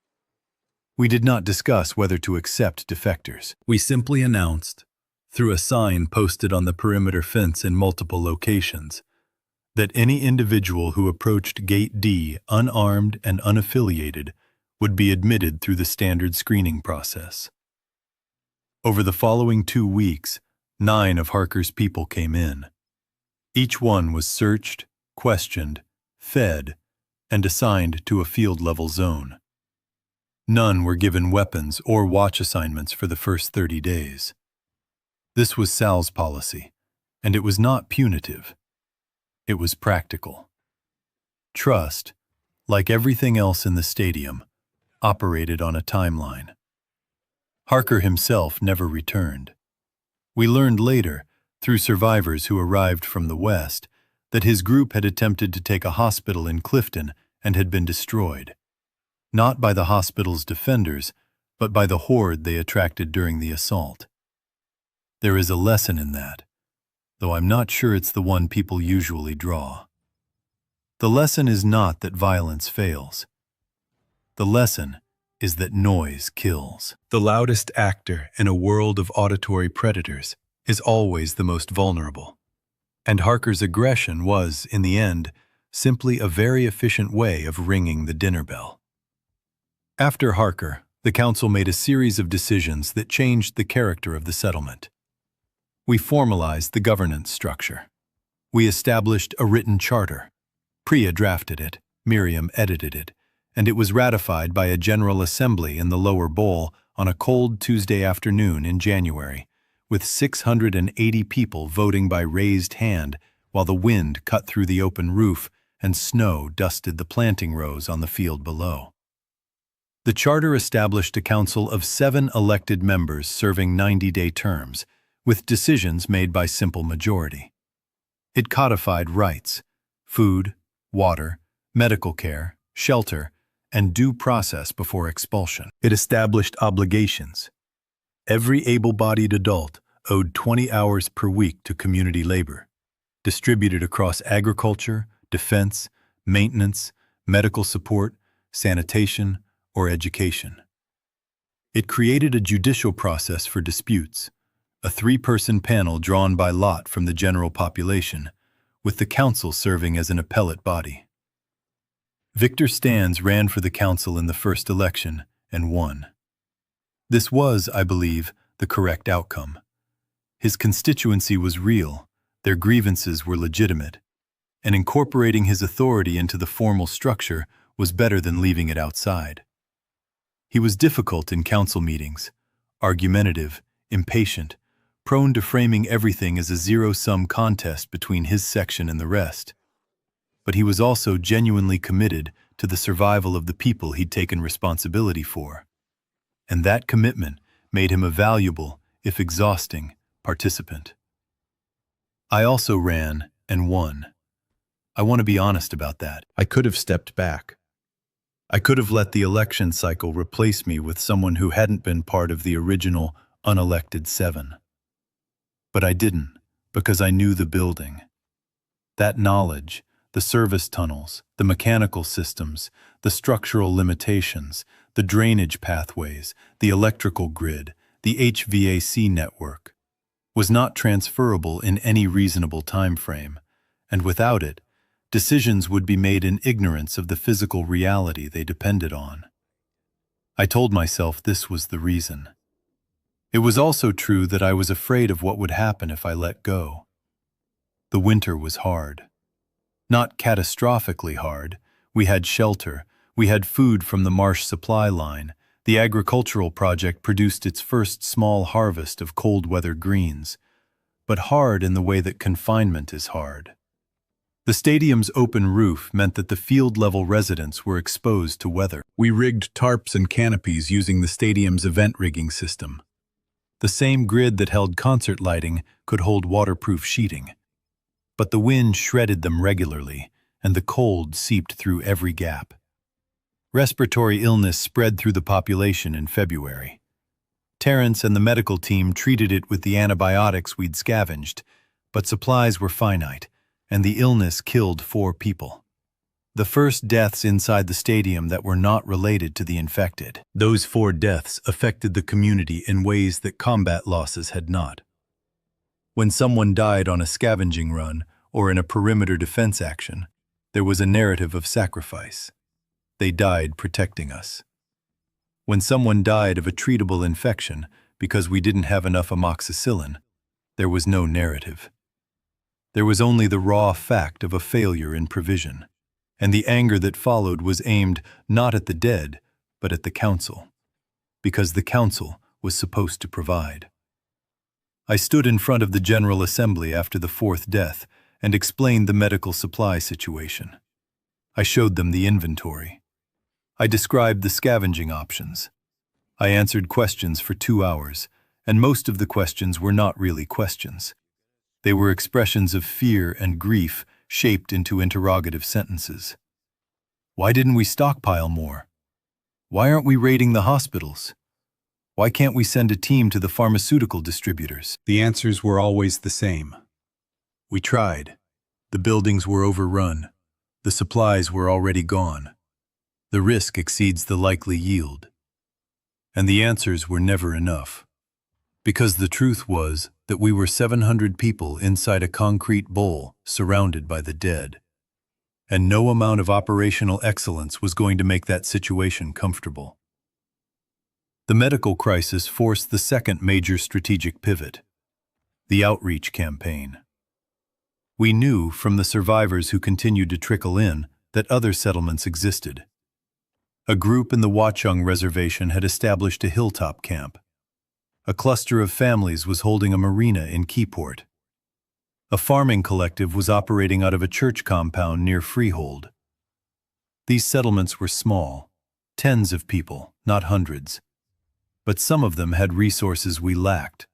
[SPEAKER 1] We did not discuss whether to accept defectors. We simply announced, through a sign posted on the perimeter fence in multiple locations, that any individual who approached Gate D unarmed and unaffiliated would be admitted through the standard screening process. Over the following 2 weeks, 9 of Harker's people came in. Each one was searched, questioned, fed, and assigned to a field-level zone. None were given weapons or watch assignments for the first 30 days. This was Sal's policy, and it was not punitive. It was practical. Trust, like everything else in the stadium, operated on a timeline. Harker himself never returned. We learned later, through survivors who arrived from the West, that his group had attempted to take a hospital in Clifton and had been destroyed. Not by the hospital's defenders, but by the horde they attracted during the assault. There is a lesson in that, though I'm not sure it's the one people usually draw. The lesson is not that violence fails. The lesson is that noise kills. The loudest actor in a world of auditory predators is always the most vulnerable. And Harker's aggression was, in the end, simply a very efficient way of ringing the dinner bell. After Harker, the council made a series of decisions that changed the character of the settlement. We formalized the governance structure. We established a written charter. Priya drafted it, Miriam edited it, and it was ratified by a General Assembly in the Lower Bowl on a cold Tuesday afternoon in January, with 680 people voting by raised hand while the wind cut through the open roof and snow dusted the planting rows on the field below. The charter established a council of 7 elected members serving 90-day terms, with decisions made by simple majority. It codified rights: food, water, medical care, shelter, and due process before expulsion. It established obligations. Every able-bodied adult owed 20 hours per week to community labor, distributed across agriculture, defense, maintenance, medical support, sanitation, or education. It created a judicial process for disputes, a 3-person panel drawn by lot from the general population, with the council serving as an appellate body. Victor Stans ran for the council in the first election and won. This was, I believe, the correct outcome. His constituency was real, their grievances were legitimate, and incorporating his authority into the formal structure was better than leaving it outside. He was difficult in council meetings, argumentative, impatient, prone to framing everything as a zero-sum contest between his section and the rest. But he was also genuinely committed to the survival of the people he'd taken responsibility for. And that commitment made him a valuable, if exhausting, participant. I also ran and won. I want to be honest about that. I could have stepped back. I could have let the election cycle replace me with someone who hadn't been part of the original unelected 7. But I didn't, because I knew the building. That knowledge, the service tunnels, the mechanical systems, the structural limitations, the drainage pathways, the electrical grid, the HVAC network, was not transferable in any reasonable time frame, and without it, decisions would be made in ignorance of the physical reality they depended on. I told myself this was the reason. It was also true that I was afraid of what would happen if I let go. The winter was hard. Not catastrophically hard. We had shelter. We had food from the marsh supply line. The agricultural project produced its first small harvest of cold-weather greens. But hard in the way that confinement is hard. The stadium's open roof meant that the field-level residents were exposed to weather. We rigged tarps and canopies using the stadium's event rigging system. The same grid that held concert lighting could hold waterproof sheeting. But the wind shredded them regularly, and the cold seeped through every gap. Respiratory illness spread through the population in February. Terrence and the medical team treated it with the antibiotics we'd scavenged, but supplies were finite, and the illness killed 4 people. The first deaths inside the stadium that were not related to the infected. Those 4 deaths affected the community in ways that combat losses had not. When someone died on a scavenging run or in a perimeter defense action, there was a narrative of sacrifice. They died protecting us. When someone died of a treatable infection because we didn't have enough amoxicillin, there was no narrative. There was only the raw fact of a failure in provision, and the anger that followed was aimed not at the dead, but at the council, because the council was supposed to provide. I stood in front of the General Assembly after the 4th death and explained the medical supply situation. I showed them the inventory. I described the scavenging options. I answered questions for 2 hours, and most of the questions were not really questions. They were expressions of fear and grief shaped into interrogative sentences. Why didn't we stockpile more? Why aren't we raiding the hospitals? Why can't we send a team to the pharmaceutical distributors? The answers were always the same. We tried. The buildings were overrun. The supplies were already gone. The risk exceeds the likely yield. And the answers were never enough. Because the truth was that we were 700 people inside a concrete bowl surrounded by the dead. And no amount of operational excellence was going to make that situation comfortable. The medical crisis forced the second major strategic pivot, the outreach campaign. We knew from the survivors who continued to trickle in that other settlements existed. A group in the Watchung Reservation had established a hilltop camp. A cluster of families was holding a marina in Keyport. A farming collective was operating out of a church compound near Freehold. These settlements were small, tens of people, not hundreds. But some of them had resources we lacked,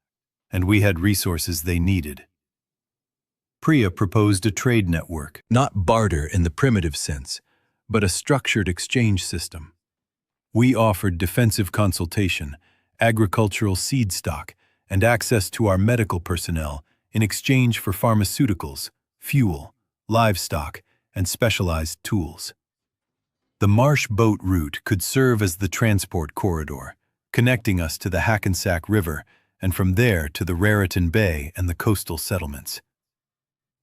[SPEAKER 1] and we had resources they needed. Priya proposed a trade network, not barter in the primitive sense, but a structured exchange system. We offered defensive consultation, agricultural seed stock, and access to our medical personnel in exchange for pharmaceuticals, fuel, livestock, and specialized tools. The Marsh boat route could serve as the transport corridor, connecting us to the Hackensack River and from there to the Raritan Bay and the coastal settlements.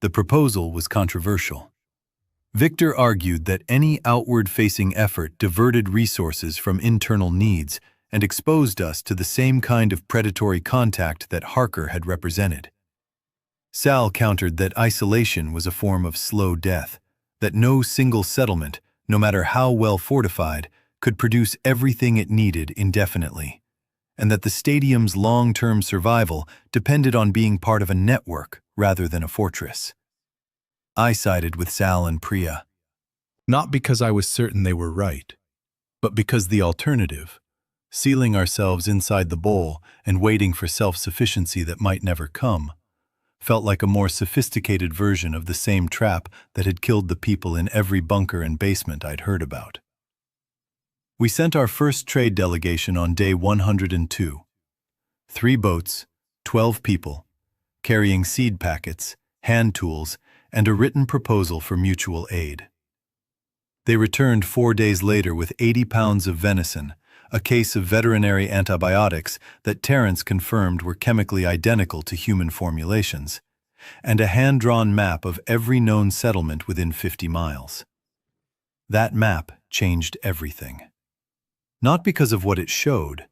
[SPEAKER 1] The proposal was controversial. Victor argued that any outward-facing effort diverted resources from internal needs and exposed us to the same kind of predatory contact that Harker had represented. Sal countered that isolation was a form of slow death, that no single settlement, no matter how well fortified, could produce everything it needed indefinitely, and that the stadium's long-term survival depended on being part of a network rather than a fortress. I sided with Sal and Priya, not because I was certain they were right, but because the alternative, sealing ourselves inside the bowl and waiting for self-sufficiency that might never come, felt like a more sophisticated version of the same trap that had killed the people in every bunker and basement I'd heard about. We sent our first trade delegation on day 102. 3 boats, 12 people, carrying seed packets, hand tools, and a written proposal for mutual aid. They returned 4 days later with 80 pounds of venison, a case of veterinary antibiotics that Terrence confirmed were chemically identical to human formulations, and a hand-drawn map of every known settlement within 50 miles. That map changed everything. Not because of what it showed,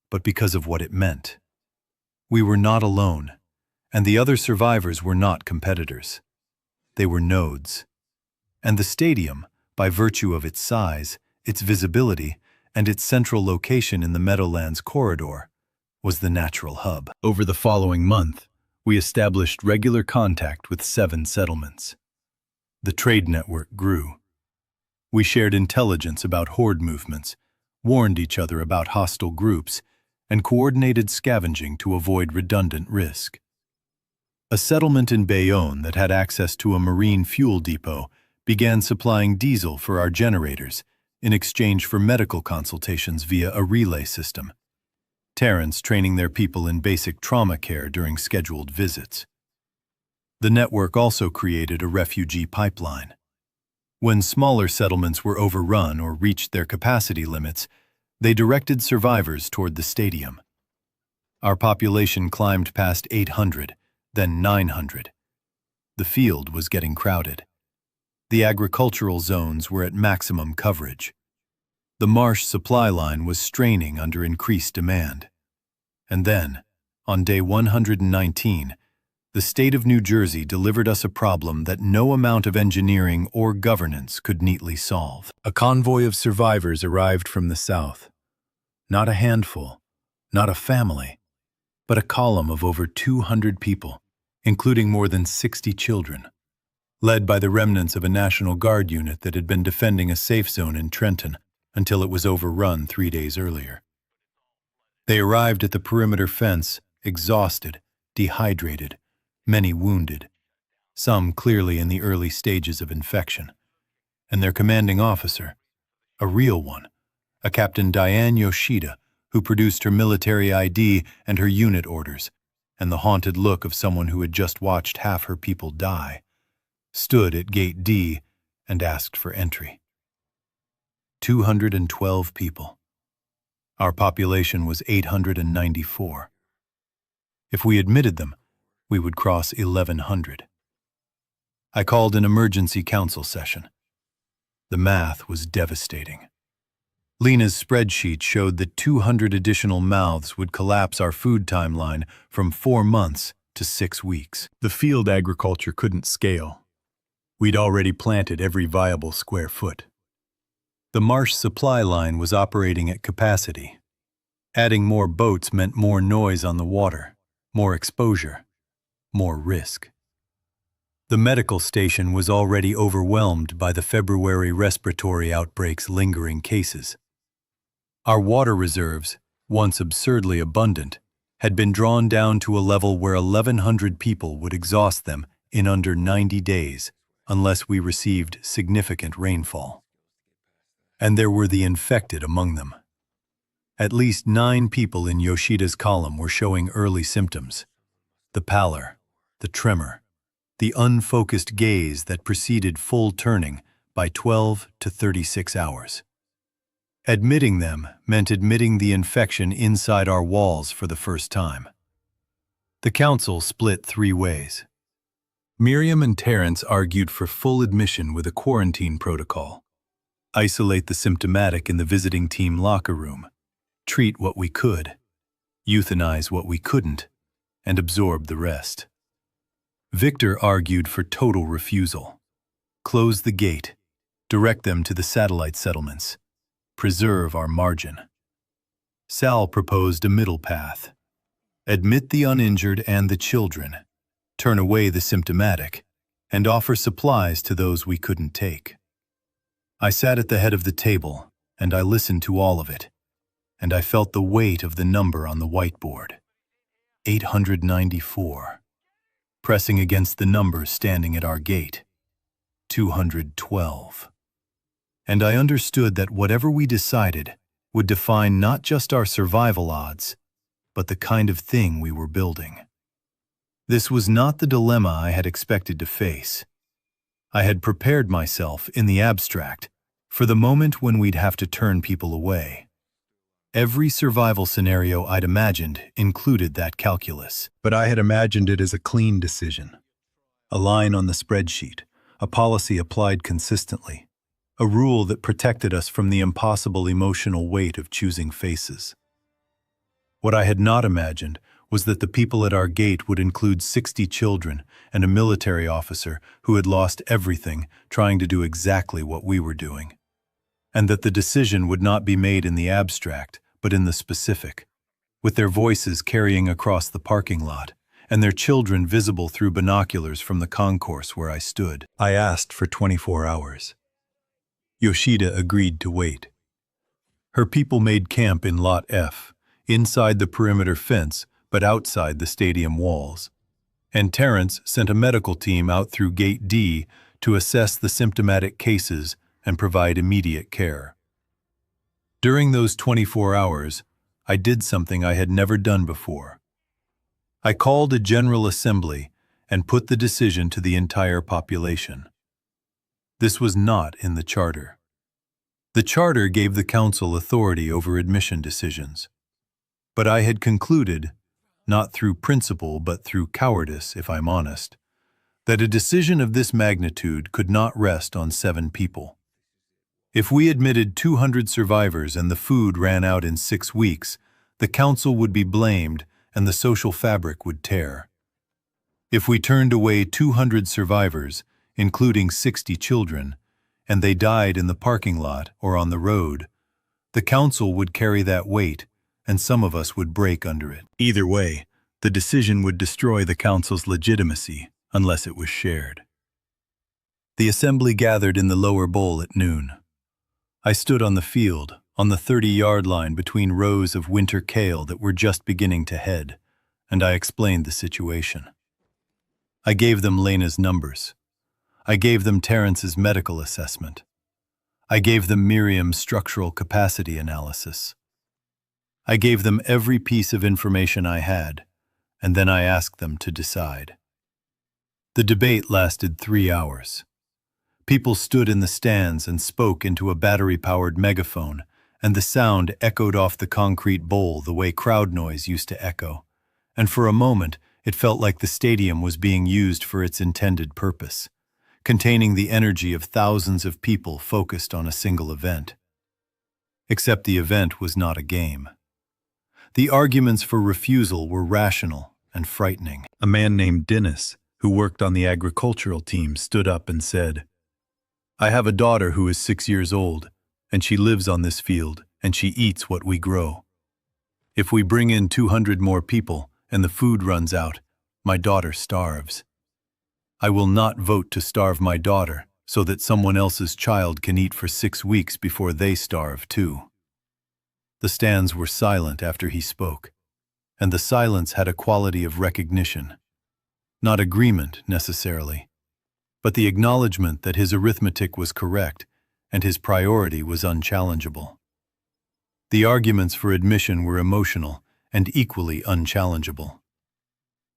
[SPEAKER 1] but because of what it meant. We were not alone, and the other survivors were not competitors. They were nodes. And the stadium, by virtue of its size, its visibility, and its central location in the Meadowlands corridor, was the natural hub. Over the following month, we established regular contact with 7 settlements. The trade network grew. We shared intelligence about Horde movements, warned each other about hostile groups, and coordinated scavenging to avoid redundant risk. A settlement in Bayonne that had access to a marine fuel depot began supplying diesel for our generators in exchange for medical consultations via a relay system. Terrence training their people in basic trauma care during scheduled visits. The network also created a refugee pipeline. When smaller settlements were overrun or reached their capacity limits, they directed survivors toward the stadium. Our population climbed past 800, then 900. The field was getting crowded. The agricultural zones were at maximum coverage. The marsh supply line was straining under increased demand. And then, on day 119, the state of New Jersey delivered us a problem that no amount of engineering or governance could neatly solve. A convoy of survivors arrived from the south. Not a handful, not a family, but a column of over 200 people, including more than 60 children, led by the remnants of a National Guard unit that had been defending a safe zone in Trenton until it was overrun 3 days earlier. They arrived at the perimeter fence, exhausted, dehydrated, many wounded, some clearly in the early stages of infection, and their commanding officer, a real one, a Captain Diane Yoshida, who produced her military ID and her unit orders, and the haunted look of someone who had just watched half her people die, stood at Gate D and asked for entry. 212 people. Our population was 894. If we admitted them, we would cross 1,100. I called an emergency council session. The math was devastating. Lena's spreadsheet showed that 200 additional mouths would collapse our food timeline from 4 months to 6 weeks. The field agriculture couldn't scale. We'd already planted every viable square foot. The marsh supply line was operating at capacity. Adding more boats meant more noise on the water, more exposure, more risk. The medical station was already overwhelmed by the February respiratory outbreak's lingering cases. Our water reserves, once absurdly abundant, had been drawn down to a level where 1,100 people would exhaust them in under 90 days unless we received significant rainfall. And there were the infected among them. At least 9 people in Yoshida's column were showing early symptoms: the pallor, the tremor, the unfocused gaze that preceded full turning by 12 to 36 hours. Admitting them meant admitting the infection inside our walls for the first time. The council split 3 ways. Miriam and Terrence argued for full admission with a quarantine protocol. Isolate the symptomatic in the visiting team locker room. Treat what we could. Euthanize what we couldn't. And absorb the rest. Victor argued for total refusal. Close the gate. Direct them to the satellite settlements. Preserve our margin. Sal proposed a middle path. Admit the uninjured and the children. Turn away the symptomatic. And offer supplies to those we couldn't take. I sat at the head of the table, and I listened to all of it. And I felt the weight of the number on the whiteboard. 894. Pressing against the numbers standing at our gate. 212. And I understood that whatever we decided would define not just our survival odds, but the kind of thing we were building. This was not the dilemma I had expected to face. I had prepared myself, in the abstract, for the moment when we'd have to turn people away. Every survival scenario I'd imagined included that calculus. But I had imagined it as a clean decision. A line on the spreadsheet, a policy applied consistently, a rule that protected us from the impossible emotional weight of choosing faces. What I had not imagined was that the people at our gate would include 60 children and a military officer who had lost everything trying to do exactly what we were doing. And that the decision would not be made in the abstract, but in the specific, with their voices carrying across the parking lot, and their children visible through binoculars from the concourse where I stood. I asked for 24 hours. Yoshida agreed to wait. Her people made camp in Lot F, inside the perimeter fence, but outside the stadium walls. And Terrence sent a medical team out through Gate D to assess the symptomatic cases and provide immediate care. During those 24 hours, I did something I had never done before. I called a general assembly and put the decision to the entire population. This was not in the charter. The charter gave the council authority over admission decisions. But I had concluded, not through principle but through cowardice if I'm honest, that a decision of this magnitude could not rest on 7 people. If we admitted 200 survivors and the food ran out in 6 weeks, the council would be blamed and the social fabric would tear. If we turned away 200 survivors, including 60 children, and they died in the parking lot or on the road, the council would carry that weight, and some of us would break under it. Either way, the decision would destroy the council's legitimacy unless it was shared. The assembly gathered in the lower bowl at noon. I stood on the field, on the 30-yard line between rows of winter kale that were just beginning to head, and I explained the situation. I gave them Lena's numbers. I gave them Terrence's medical assessment. I gave them Miriam's structural capacity analysis. I gave them every piece of information I had, and then I asked them to decide. The debate lasted 3 hours. People stood in the stands and spoke into a battery-powered megaphone, and the sound echoed off the concrete bowl the way crowd noise used to echo, and for a moment it felt like the stadium was being used for its intended purpose, containing the energy of thousands of people focused on a single event. Except the event was not a game. The arguments for refusal were rational and frightening. A man named Dennis, who worked on the agricultural team, stood up and said, "I have a daughter who is 6 years old, and she lives on this field, and she eats what we grow. If we bring in 200 more people and the food runs out, my daughter starves. I will not vote to starve my daughter so that someone else's child can eat for 6 weeks before they starve too." The stands were silent after he spoke, and the silence had a quality of recognition. Not agreement, necessarily, but the acknowledgement that his arithmetic was correct and his priority was unchallengeable. The arguments for admission were emotional and equally unchallengeable.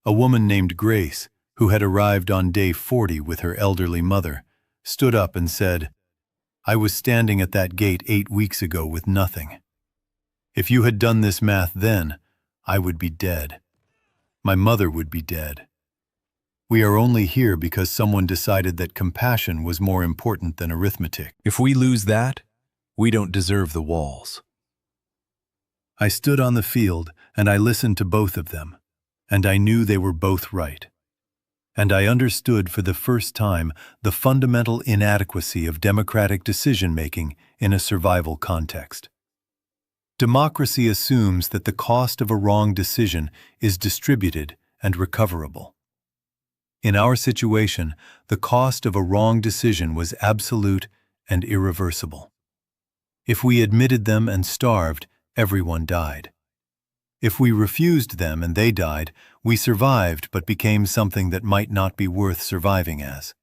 [SPEAKER 1] A woman named Grace, who had arrived on day 40 with her elderly mother, stood up and said, "I was standing at that gate 8 weeks ago with nothing. If you had done this math then, I would be dead. My mother would be dead. We are only here because someone decided that compassion was more important than arithmetic. If we lose that, we don't deserve the walls." I stood on the field and I listened to both of them, and I knew they were both right. And I understood for the first time the fundamental inadequacy of democratic decision-making in a survival context. Democracy assumes that the cost of a wrong decision is distributed and recoverable. In our situation, the cost of a wrong decision was absolute and irreversible. If we admitted them and starved, everyone died. If we refused them and they died, we survived but became something that might not be worth surviving as.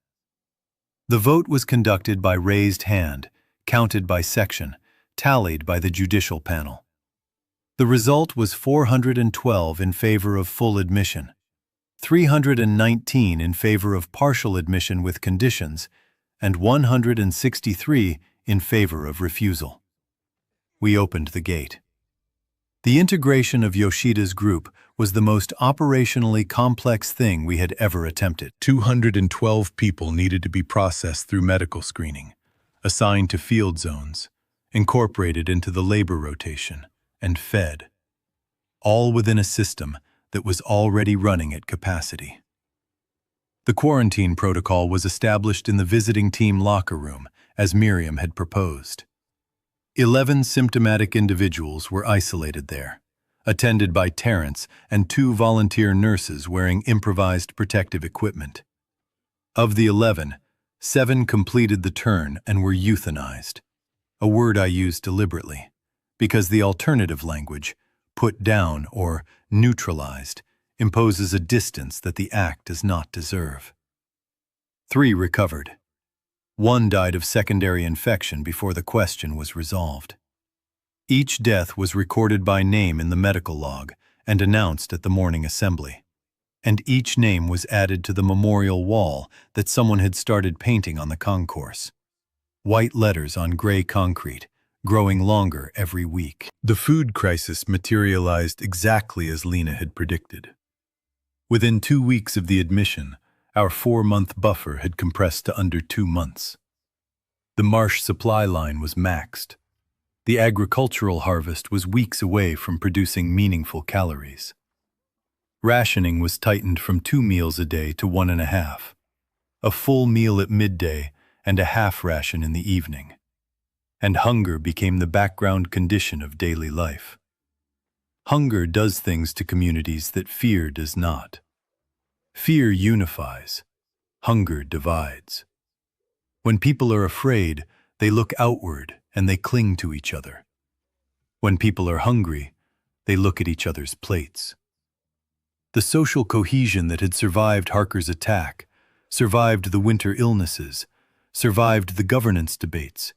[SPEAKER 1] The vote was conducted by raised hand, counted by section, tallied by the judicial panel. The result was 412 in favor of full admission, 319 in favor of partial admission with conditions, and 163 in favor of refusal. We opened the gate. The integration of Yoshida's group was the most operationally complex thing we had ever attempted. 212 people needed to be processed through medical screening, assigned to field zones, incorporated into the labor rotation, and fed, all within a system that was already running at capacity. The quarantine protocol was established in the visiting team locker room, as Miriam had proposed. 11 symptomatic individuals were isolated there, attended by Terrence and 2 volunteer nurses wearing improvised protective equipment. Of the 11, 7 completed the turn and were euthanized, a word I used deliberately, because the alternative language, put down or neutralized, imposes a distance that the act does not deserve. 3 recovered. 1 died of secondary infection before the question was resolved. Each death was recorded by name in the medical log and announced at the morning assembly. And each name was added to the memorial wall that someone had started painting on the concourse. White letters on gray concrete, growing longer every week. The food crisis materialized exactly as Lena had predicted. Within 2 weeks of the admission, our 4-month buffer had compressed to under 2 months. The marsh supply line was maxed. The agricultural harvest was weeks away from producing meaningful calories. Rationing was tightened from 2 meals a day to 1.5. A full meal at midday and a half ration in the evening. And hunger became the background condition of daily life. Hunger does things to communities that fear does not. Fear unifies. Hunger divides. When people are afraid, they look outward and they cling to each other. When people are hungry, they look at each other's plates. The social cohesion that had survived Harker's attack, survived the winter illnesses, survived the governance debates,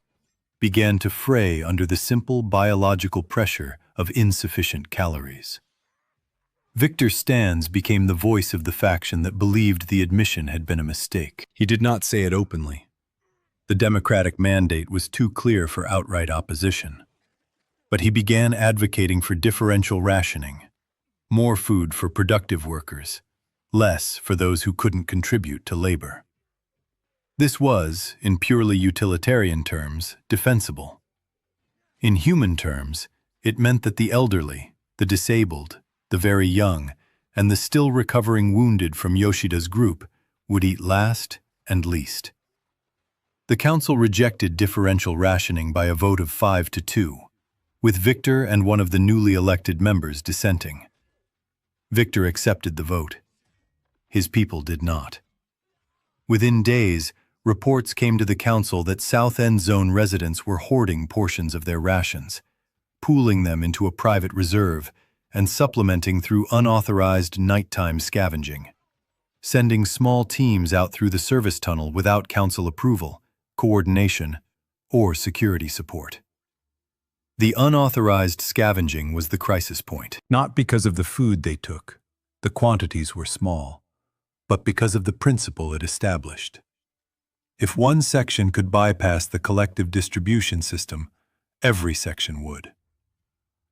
[SPEAKER 1] began to fray under the simple biological pressure of insufficient calories. Victor Stans became the voice of the faction that believed the admission had been a mistake. He did not say it openly. The Democratic mandate was too clear for outright opposition. But he began advocating for differential rationing, more food for productive workers, less for those who couldn't contribute to labor. This was, in purely utilitarian terms, defensible. In human terms, it meant that the elderly, the disabled, the very young, and the still recovering wounded from Yoshida's group would eat last and least. The council rejected differential rationing by a vote of 5-2, with Victor and one of the newly elected members dissenting. Victor accepted the vote. His people did not. Within days, reports came to the council that South End Zone residents were hoarding portions of their rations, pooling them into a private reserve, and supplementing through unauthorized nighttime scavenging, sending small teams out through the service tunnel without council approval, coordination, or security support. The unauthorized scavenging was the crisis point. Not because of the food they took, the quantities were small, but because of the principle it established. If one section could bypass the collective distribution system, every section would.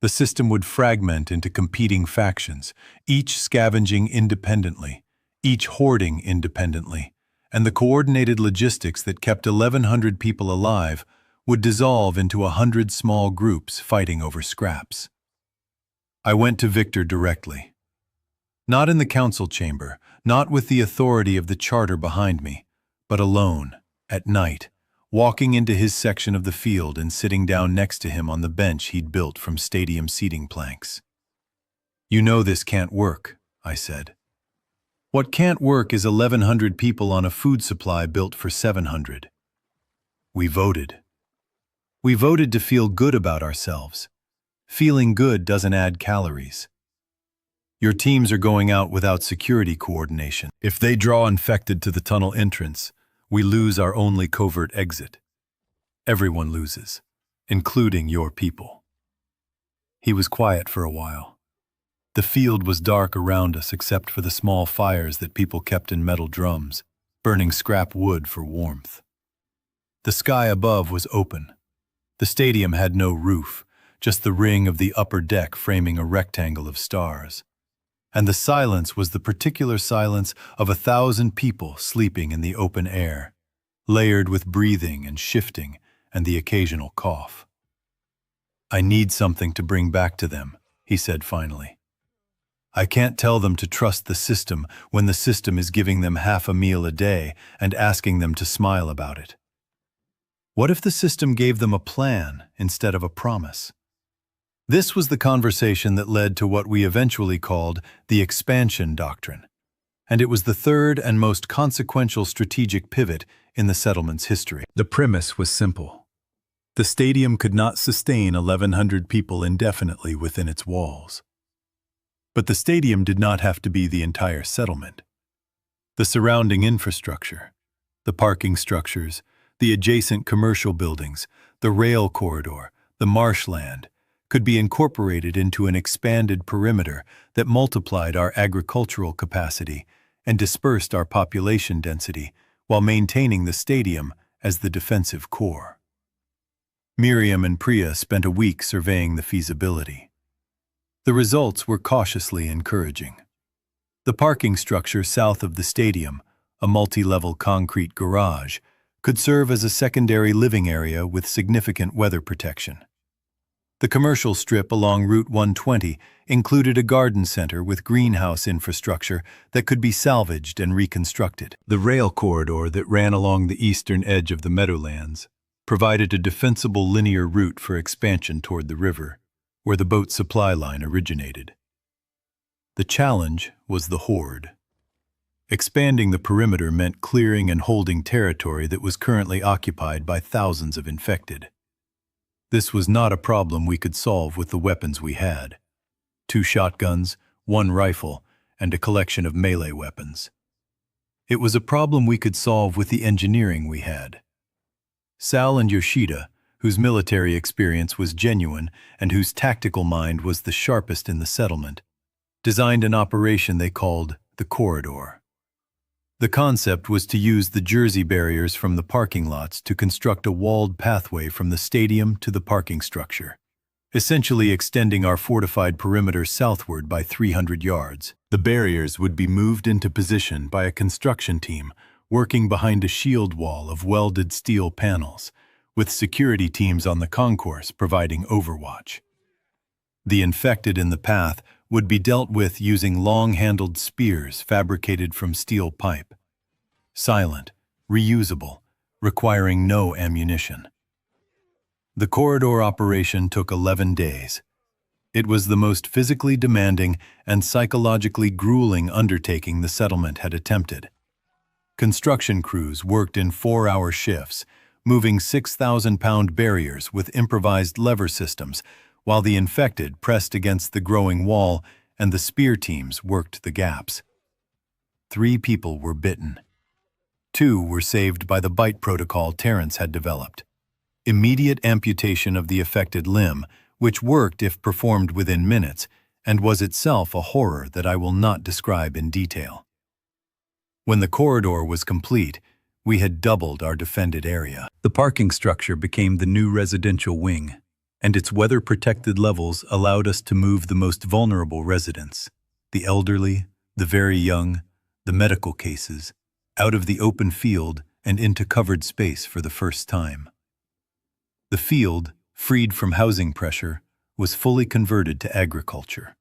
[SPEAKER 1] The system would fragment into competing factions, each scavenging independently, each hoarding independently, and the coordinated logistics that kept 1,100 people alive would dissolve into 100 small groups fighting over scraps. I went to Victor directly. Not in the council chamber, not with the authority of the charter behind me, but alone, at night, walking into his section of the field and sitting down next to him on the bench he'd built from stadium seating planks. "You know this can't work," I said. "What can't work is 1,100 people on a food supply built for 700. We voted. We voted to feel good about ourselves. Feeling good doesn't add calories. Your teams are going out without security coordination. If they draw infected to the tunnel entrance, we lose our only covert exit. Everyone loses, including your people." He was quiet for a while. The field was dark around us except for the small fires that people kept in metal drums, burning scrap wood for warmth. The sky above was open. The stadium had no roof, just the ring of the upper deck framing a rectangle of stars. And the silence was the particular silence of 1,000 people sleeping in the open air, layered with breathing and shifting and the occasional cough. "I need something to bring back to them," he said finally. "I can't tell them to trust the system when the system is giving them half a meal a day and asking them to smile about it. What if the system gave them a plan instead of a promise?" This was the conversation that led to what we eventually called the expansion doctrine, and it was the third and most consequential strategic pivot in the settlement's history. The premise was simple. The stadium could not sustain 1,100 people indefinitely within its walls. But the stadium did not have to be the entire settlement. The surrounding infrastructure, the parking structures, the adjacent commercial buildings, the rail corridor, the marshland, could be incorporated into an expanded perimeter that multiplied our agricultural capacity and dispersed our population density while maintaining the stadium as the defensive core. Miriam and Priya spent a week surveying the feasibility. The results were cautiously encouraging. The parking structure south of the stadium, a multi-level concrete garage, could serve as a secondary living area with significant weather protection. The commercial strip along Route 120 included a garden center with greenhouse infrastructure that could be salvaged and reconstructed. The rail corridor that ran along the eastern edge of the meadowlands provided a defensible linear route for expansion toward the river, where the boat supply line originated. The challenge was the Horde. Expanding the perimeter meant clearing and holding territory that was currently occupied by thousands of infected. This was not a problem we could solve with the weapons we had: 2 shotguns, 1 rifle, and a collection of melee weapons. It was a problem we could solve with the engineering we had. Sal and Yoshida, whose military experience was genuine and whose tactical mind was the sharpest in the settlement, designed an operation they called the Corridor. The concept was to use the Jersey barriers from the parking lots to construct a walled pathway from the stadium to the parking structure, essentially extending our fortified perimeter southward by 300 yards. The barriers would be moved into position by a construction team working behind a shield wall of welded steel panels, with security teams on the concourse providing overwatch. The infected in the path would be dealt with using long-handled spears fabricated from steel pipe. Silent, reusable, requiring no ammunition. The corridor operation took 11 days. It was the most physically demanding and psychologically grueling undertaking the settlement had attempted. Construction crews worked in 4-hour shifts, moving 6,000-pound barriers with improvised lever systems, while the infected pressed against the growing wall and the spear teams worked the gaps. 3 people were bitten. 2 were saved by the bite protocol Terrence had developed. Immediate amputation of the affected limb, which worked if performed within minutes, and was itself a horror that I will not describe in detail. When the corridor was complete, we had doubled our defended area. The parking structure became the new residential wing, and its weather-protected levels allowed us to move the most vulnerable residents, the elderly, the very young, the medical cases, out of the open field and into covered space for the first time. The field, freed from housing pressure, was fully converted to agriculture.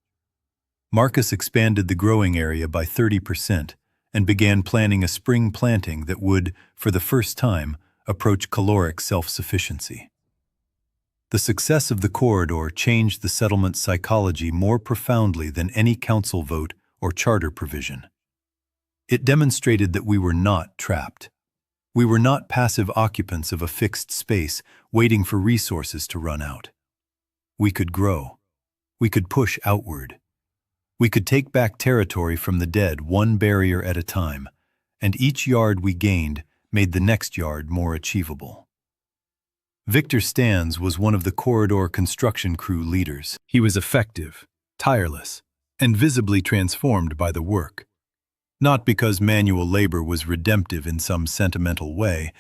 [SPEAKER 1] Marcus expanded the growing area by 30% and began planning a spring planting that would, for the first time, approach caloric self-sufficiency. The success of the corridor changed the settlement's psychology more profoundly than any council vote or charter provision. It demonstrated that we were not trapped. We were not passive occupants of a fixed space waiting for resources to run out. We could grow. We could push outward. We could take back territory from the dead 1 barrier at a time, and each yard we gained made the next yard more achievable. Victor Stans was one of the corridor construction crew leaders. He was effective, tireless, and visibly transformed by the work. Not because manual labor was redemptive in some sentimental way,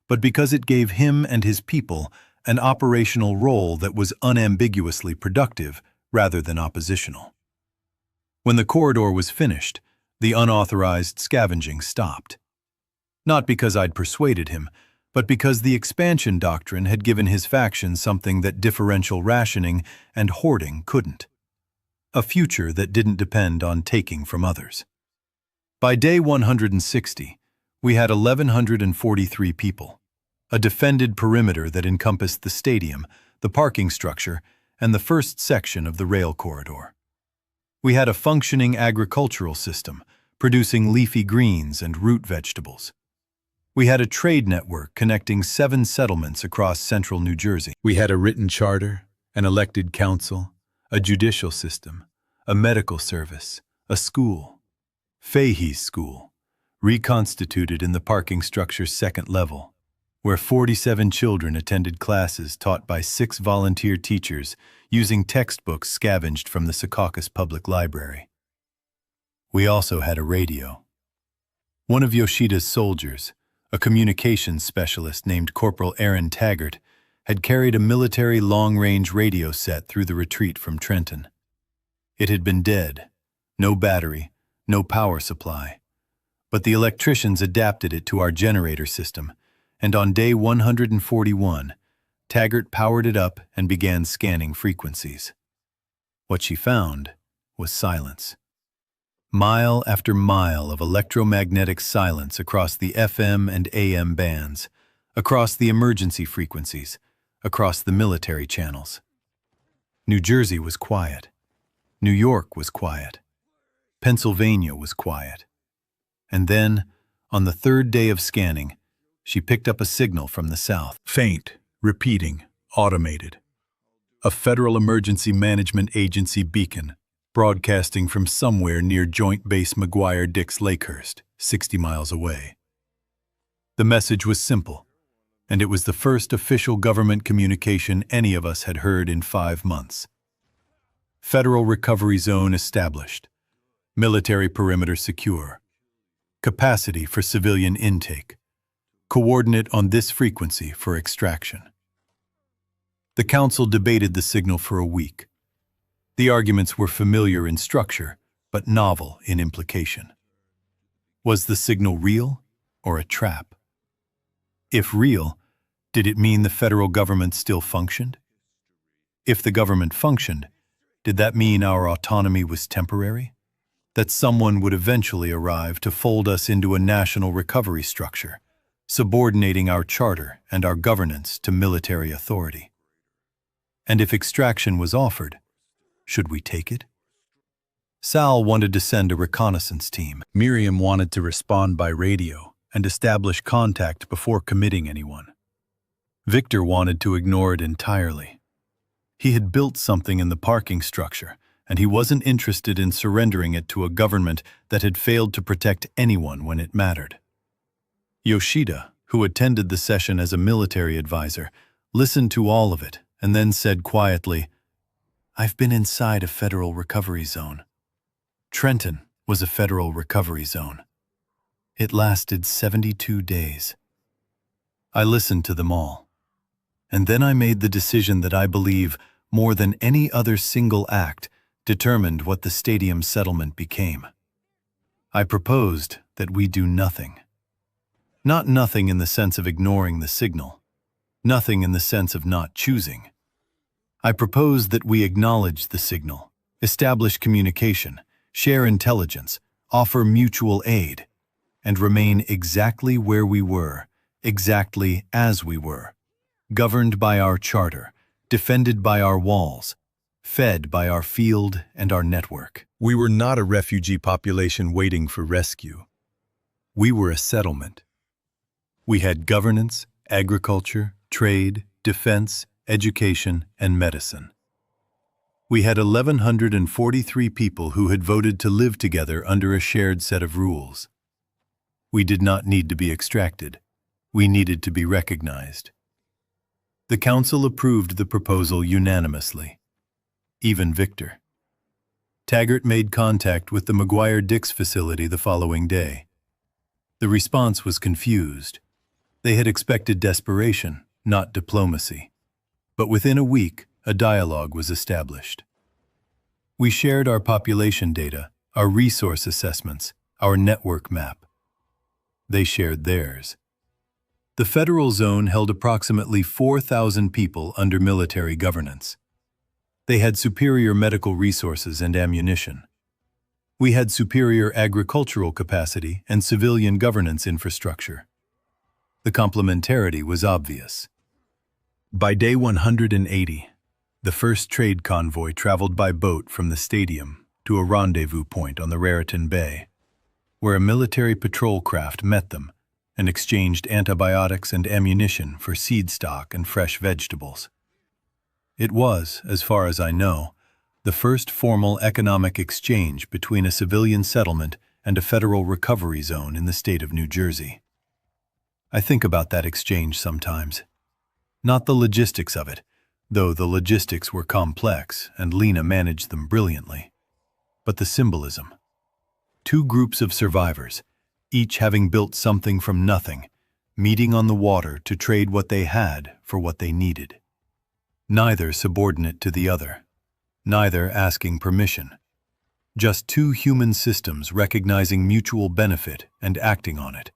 [SPEAKER 1] but because it gave him and his people an operational role that was unambiguously productive rather than oppositional. When the corridor was finished, the unauthorized scavenging stopped. Not because I'd persuaded him, but because the expansion doctrine had given his faction something that differential rationing and hoarding couldn't: a future that didn't depend on taking from others. By day 160, we had 1,143 people, a defended perimeter that encompassed the stadium, the parking structure, and the first section of the rail corridor. We had a functioning agricultural system, producing leafy greens and root vegetables. We had a trade network connecting 7 settlements across central New Jersey. We had a written charter, an elected council, a judicial system, a medical service, a school. Fahey's School, reconstituted in the parking structure's second level, where 47 children attended classes taught by 6 volunteer teachers using textbooks scavenged from the Secaucus Public Library. We also had a radio. One of Yoshida's soldiers, a communications specialist named Corporal Aaron Taggart, had carried a military long-range radio set through the retreat from Trenton. It had been dead, no battery, no power supply, but the electricians adapted it to our generator system, and on day 141, Taggart powered it up and began scanning frequencies. What she found was silence. Mile after mile of electromagnetic silence across the FM and AM bands, across the emergency frequencies, across the military channels. New Jersey was quiet. New York was quiet. Pennsylvania was quiet. And then, on the 3rd day of scanning, she picked up a signal from the south. Faint, repeating, automated. A Federal Emergency Management Agency beacon, broadcasting from somewhere near Joint Base McGuire-Dix Lakehurst, 60 miles away. The message was simple, and it was the first official government communication any of us had heard in 5 months. Federal Recovery Zone established. Military perimeter secure. Capacity for civilian intake. Coordinate on this frequency for extraction. The Council debated the signal for a week. The arguments were familiar in structure, but novel in implication. Was the signal real or a trap? If real, did it mean the federal government still functioned? If the government functioned, did that mean our autonomy was temporary? That someone would eventually arrive to fold us into a national recovery structure, subordinating our charter and our governance to military authority? And if extraction was offered, should we take it? Sal wanted to send a reconnaissance team. Miriam wanted to respond by radio and establish contact before committing anyone. Victor wanted to ignore it entirely. He had built something in the parking structure, and he wasn't interested in surrendering it to a government that had failed to protect anyone when it mattered. Yoshida, who attended the session as a military advisor, listened to all of it and then said quietly, "I've been inside a federal recovery zone. Trenton was a federal recovery zone. It lasted 72 days. I listened to them all. And then I made the decision that I believe, more than any other single act, determined what the stadium settlement became. I proposed that we do nothing. Not nothing in the sense of ignoring the signal. Nothing in the sense of not choosing. I proposed that we acknowledge the signal, establish communication, share intelligence, offer mutual aid, and remain exactly where we were, exactly as we were, governed by our charter, defended by our walls, fed by our field and our network. We were not a refugee population waiting for rescue. We were a settlement. We had governance, agriculture, trade, defense, education, and medicine. We had 1,143 people who had voted to live together under a shared set of rules. We did not need to be extracted. We needed to be recognized. The Council approved the proposal unanimously. Even Victor. Taggart made contact with the McGuire-Dix facility the following day. The response was confused. They had expected desperation, not diplomacy. But within a week, a dialogue was established. We shared our population data, our resource assessments, our network map. They shared theirs. The federal zone held approximately 4,000 people under military governance. They had superior medical resources and ammunition. We had superior agricultural capacity and civilian governance infrastructure. The complementarity was obvious. By day 180, the first trade convoy traveled by boat from the stadium to a rendezvous point on the Raritan Bay, where a military patrol craft met them and exchanged antibiotics and ammunition for seed stock and fresh vegetables. It was, as far as I know, the first formal economic exchange between a civilian settlement and a federal recovery zone in the state of New Jersey. I think about that exchange sometimes. Not the logistics of it, though the logistics were complex and Lena managed them brilliantly, but the symbolism. Two groups of survivors, each having built something from nothing, meeting on the water to trade what they had for what they needed. Neither subordinate to the other, neither asking permission. Just two human systems recognizing mutual benefit and acting on it,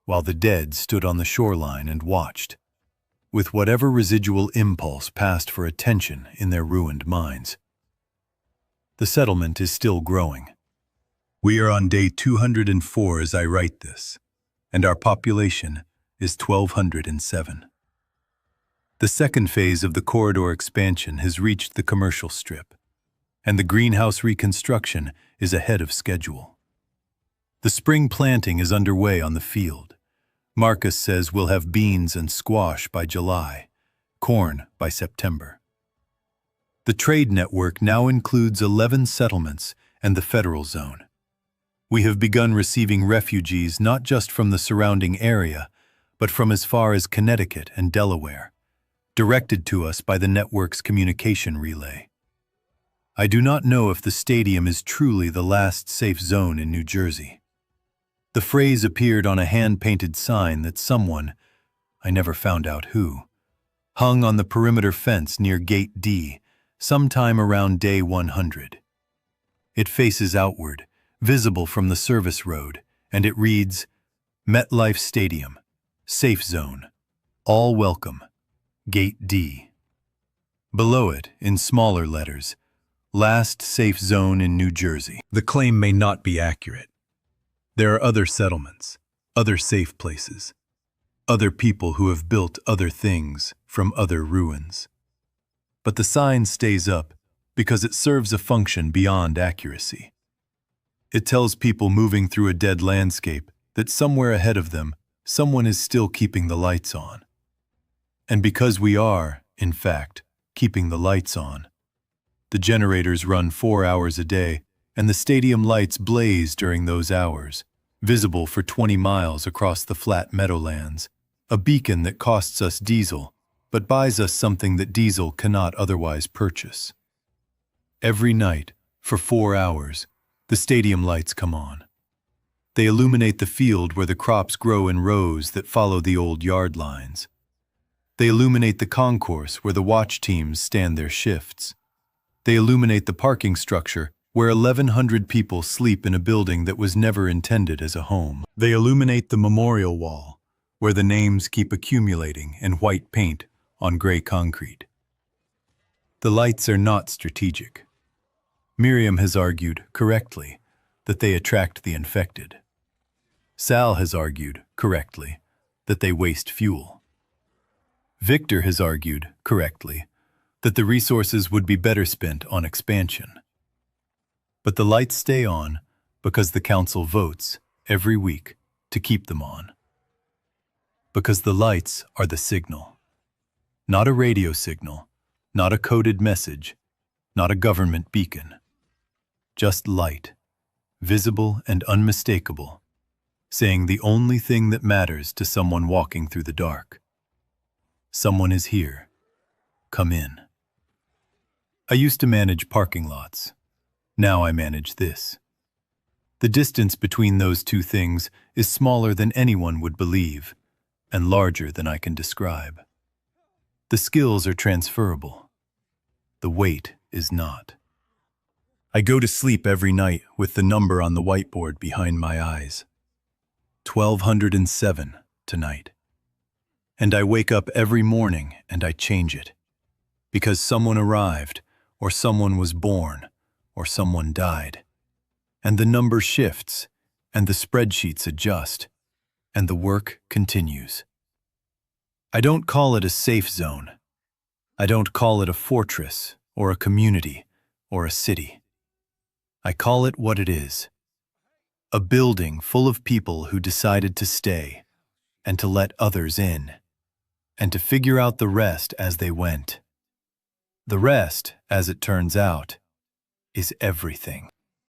[SPEAKER 1] while the dead stood on the shoreline and watched, with whatever residual impulse passed for attention in their ruined minds. The settlement is still growing. We are on day 204 as I write this, and our population is 1,207. The second phase of the corridor expansion has reached the commercial strip, and the greenhouse reconstruction is ahead of schedule. The spring planting is underway on the field. Marcus says we'll have beans and squash by July, corn by September. The trade network now includes 11 settlements and the federal zone. We have begun receiving refugees not just from the surrounding area, but from as far as Connecticut and Delaware, directed to us by the network's communication relay. I do not know if the stadium is truly the last safe zone in New Jersey. The phrase appeared on a hand-painted sign that someone, I never found out who, hung on the perimeter fence near Gate D sometime around day 100. It faces outward, visible from the service road, and it reads, MetLife Stadium, Safe Zone, All Welcome, Gate D. Below it, in smaller letters, Last Safe Zone in New Jersey. The claim may not be accurate. There are other settlements, other safe places, other people who have built other things from other ruins. But the sign stays up because it serves a function beyond accuracy. It tells people moving through a dead landscape that somewhere ahead of them, someone is still keeping the lights on. And because we are, in fact, keeping the lights on, the generators run 4 hours a day, and the stadium lights blaze during those hours, visible for 20 miles across the flat meadowlands, a beacon that costs us diesel, but buys us something that diesel cannot otherwise purchase. Every night, for 4 hours, the stadium lights come on. They illuminate the field where the crops grow in rows that follow the old yard lines. They illuminate the concourse where the watch teams stand their shifts. They illuminate the parking structure where 1,100 people sleep in a building that was never intended as a home. They illuminate the memorial wall, where the names keep accumulating in white paint on gray concrete. The lights are not strategic. Miriam has argued, correctly, that they attract the infected. Sal has argued, correctly, that they waste fuel. Victor has argued, correctly, that the resources would be better spent on expansion. But the lights stay on because the council votes every week to keep them on. Because the lights are the signal. Not a radio signal, not a coded message, not a government beacon. Just light, visible and unmistakable, saying the only thing that matters to someone walking through the dark. Someone is here. Come in. I used to manage parking lots. Now I manage this. The distance between those two things is smaller than anyone would believe, and larger than I can describe. The skills are transferable. The weight is not. I go to sleep every night with the number on the whiteboard behind my eyes. 1,207 tonight. And I wake up every morning and I change it. Because someone arrived, or someone was born, or someone died. And the number shifts, and the spreadsheets adjust, and the work continues. I don't call it a safe zone. I don't call it a fortress, or a community, or a city. I call it what it is. A building full of people who decided to stay, and to let others in, and to figure out the rest as they went. The rest, as it turns out, is everything.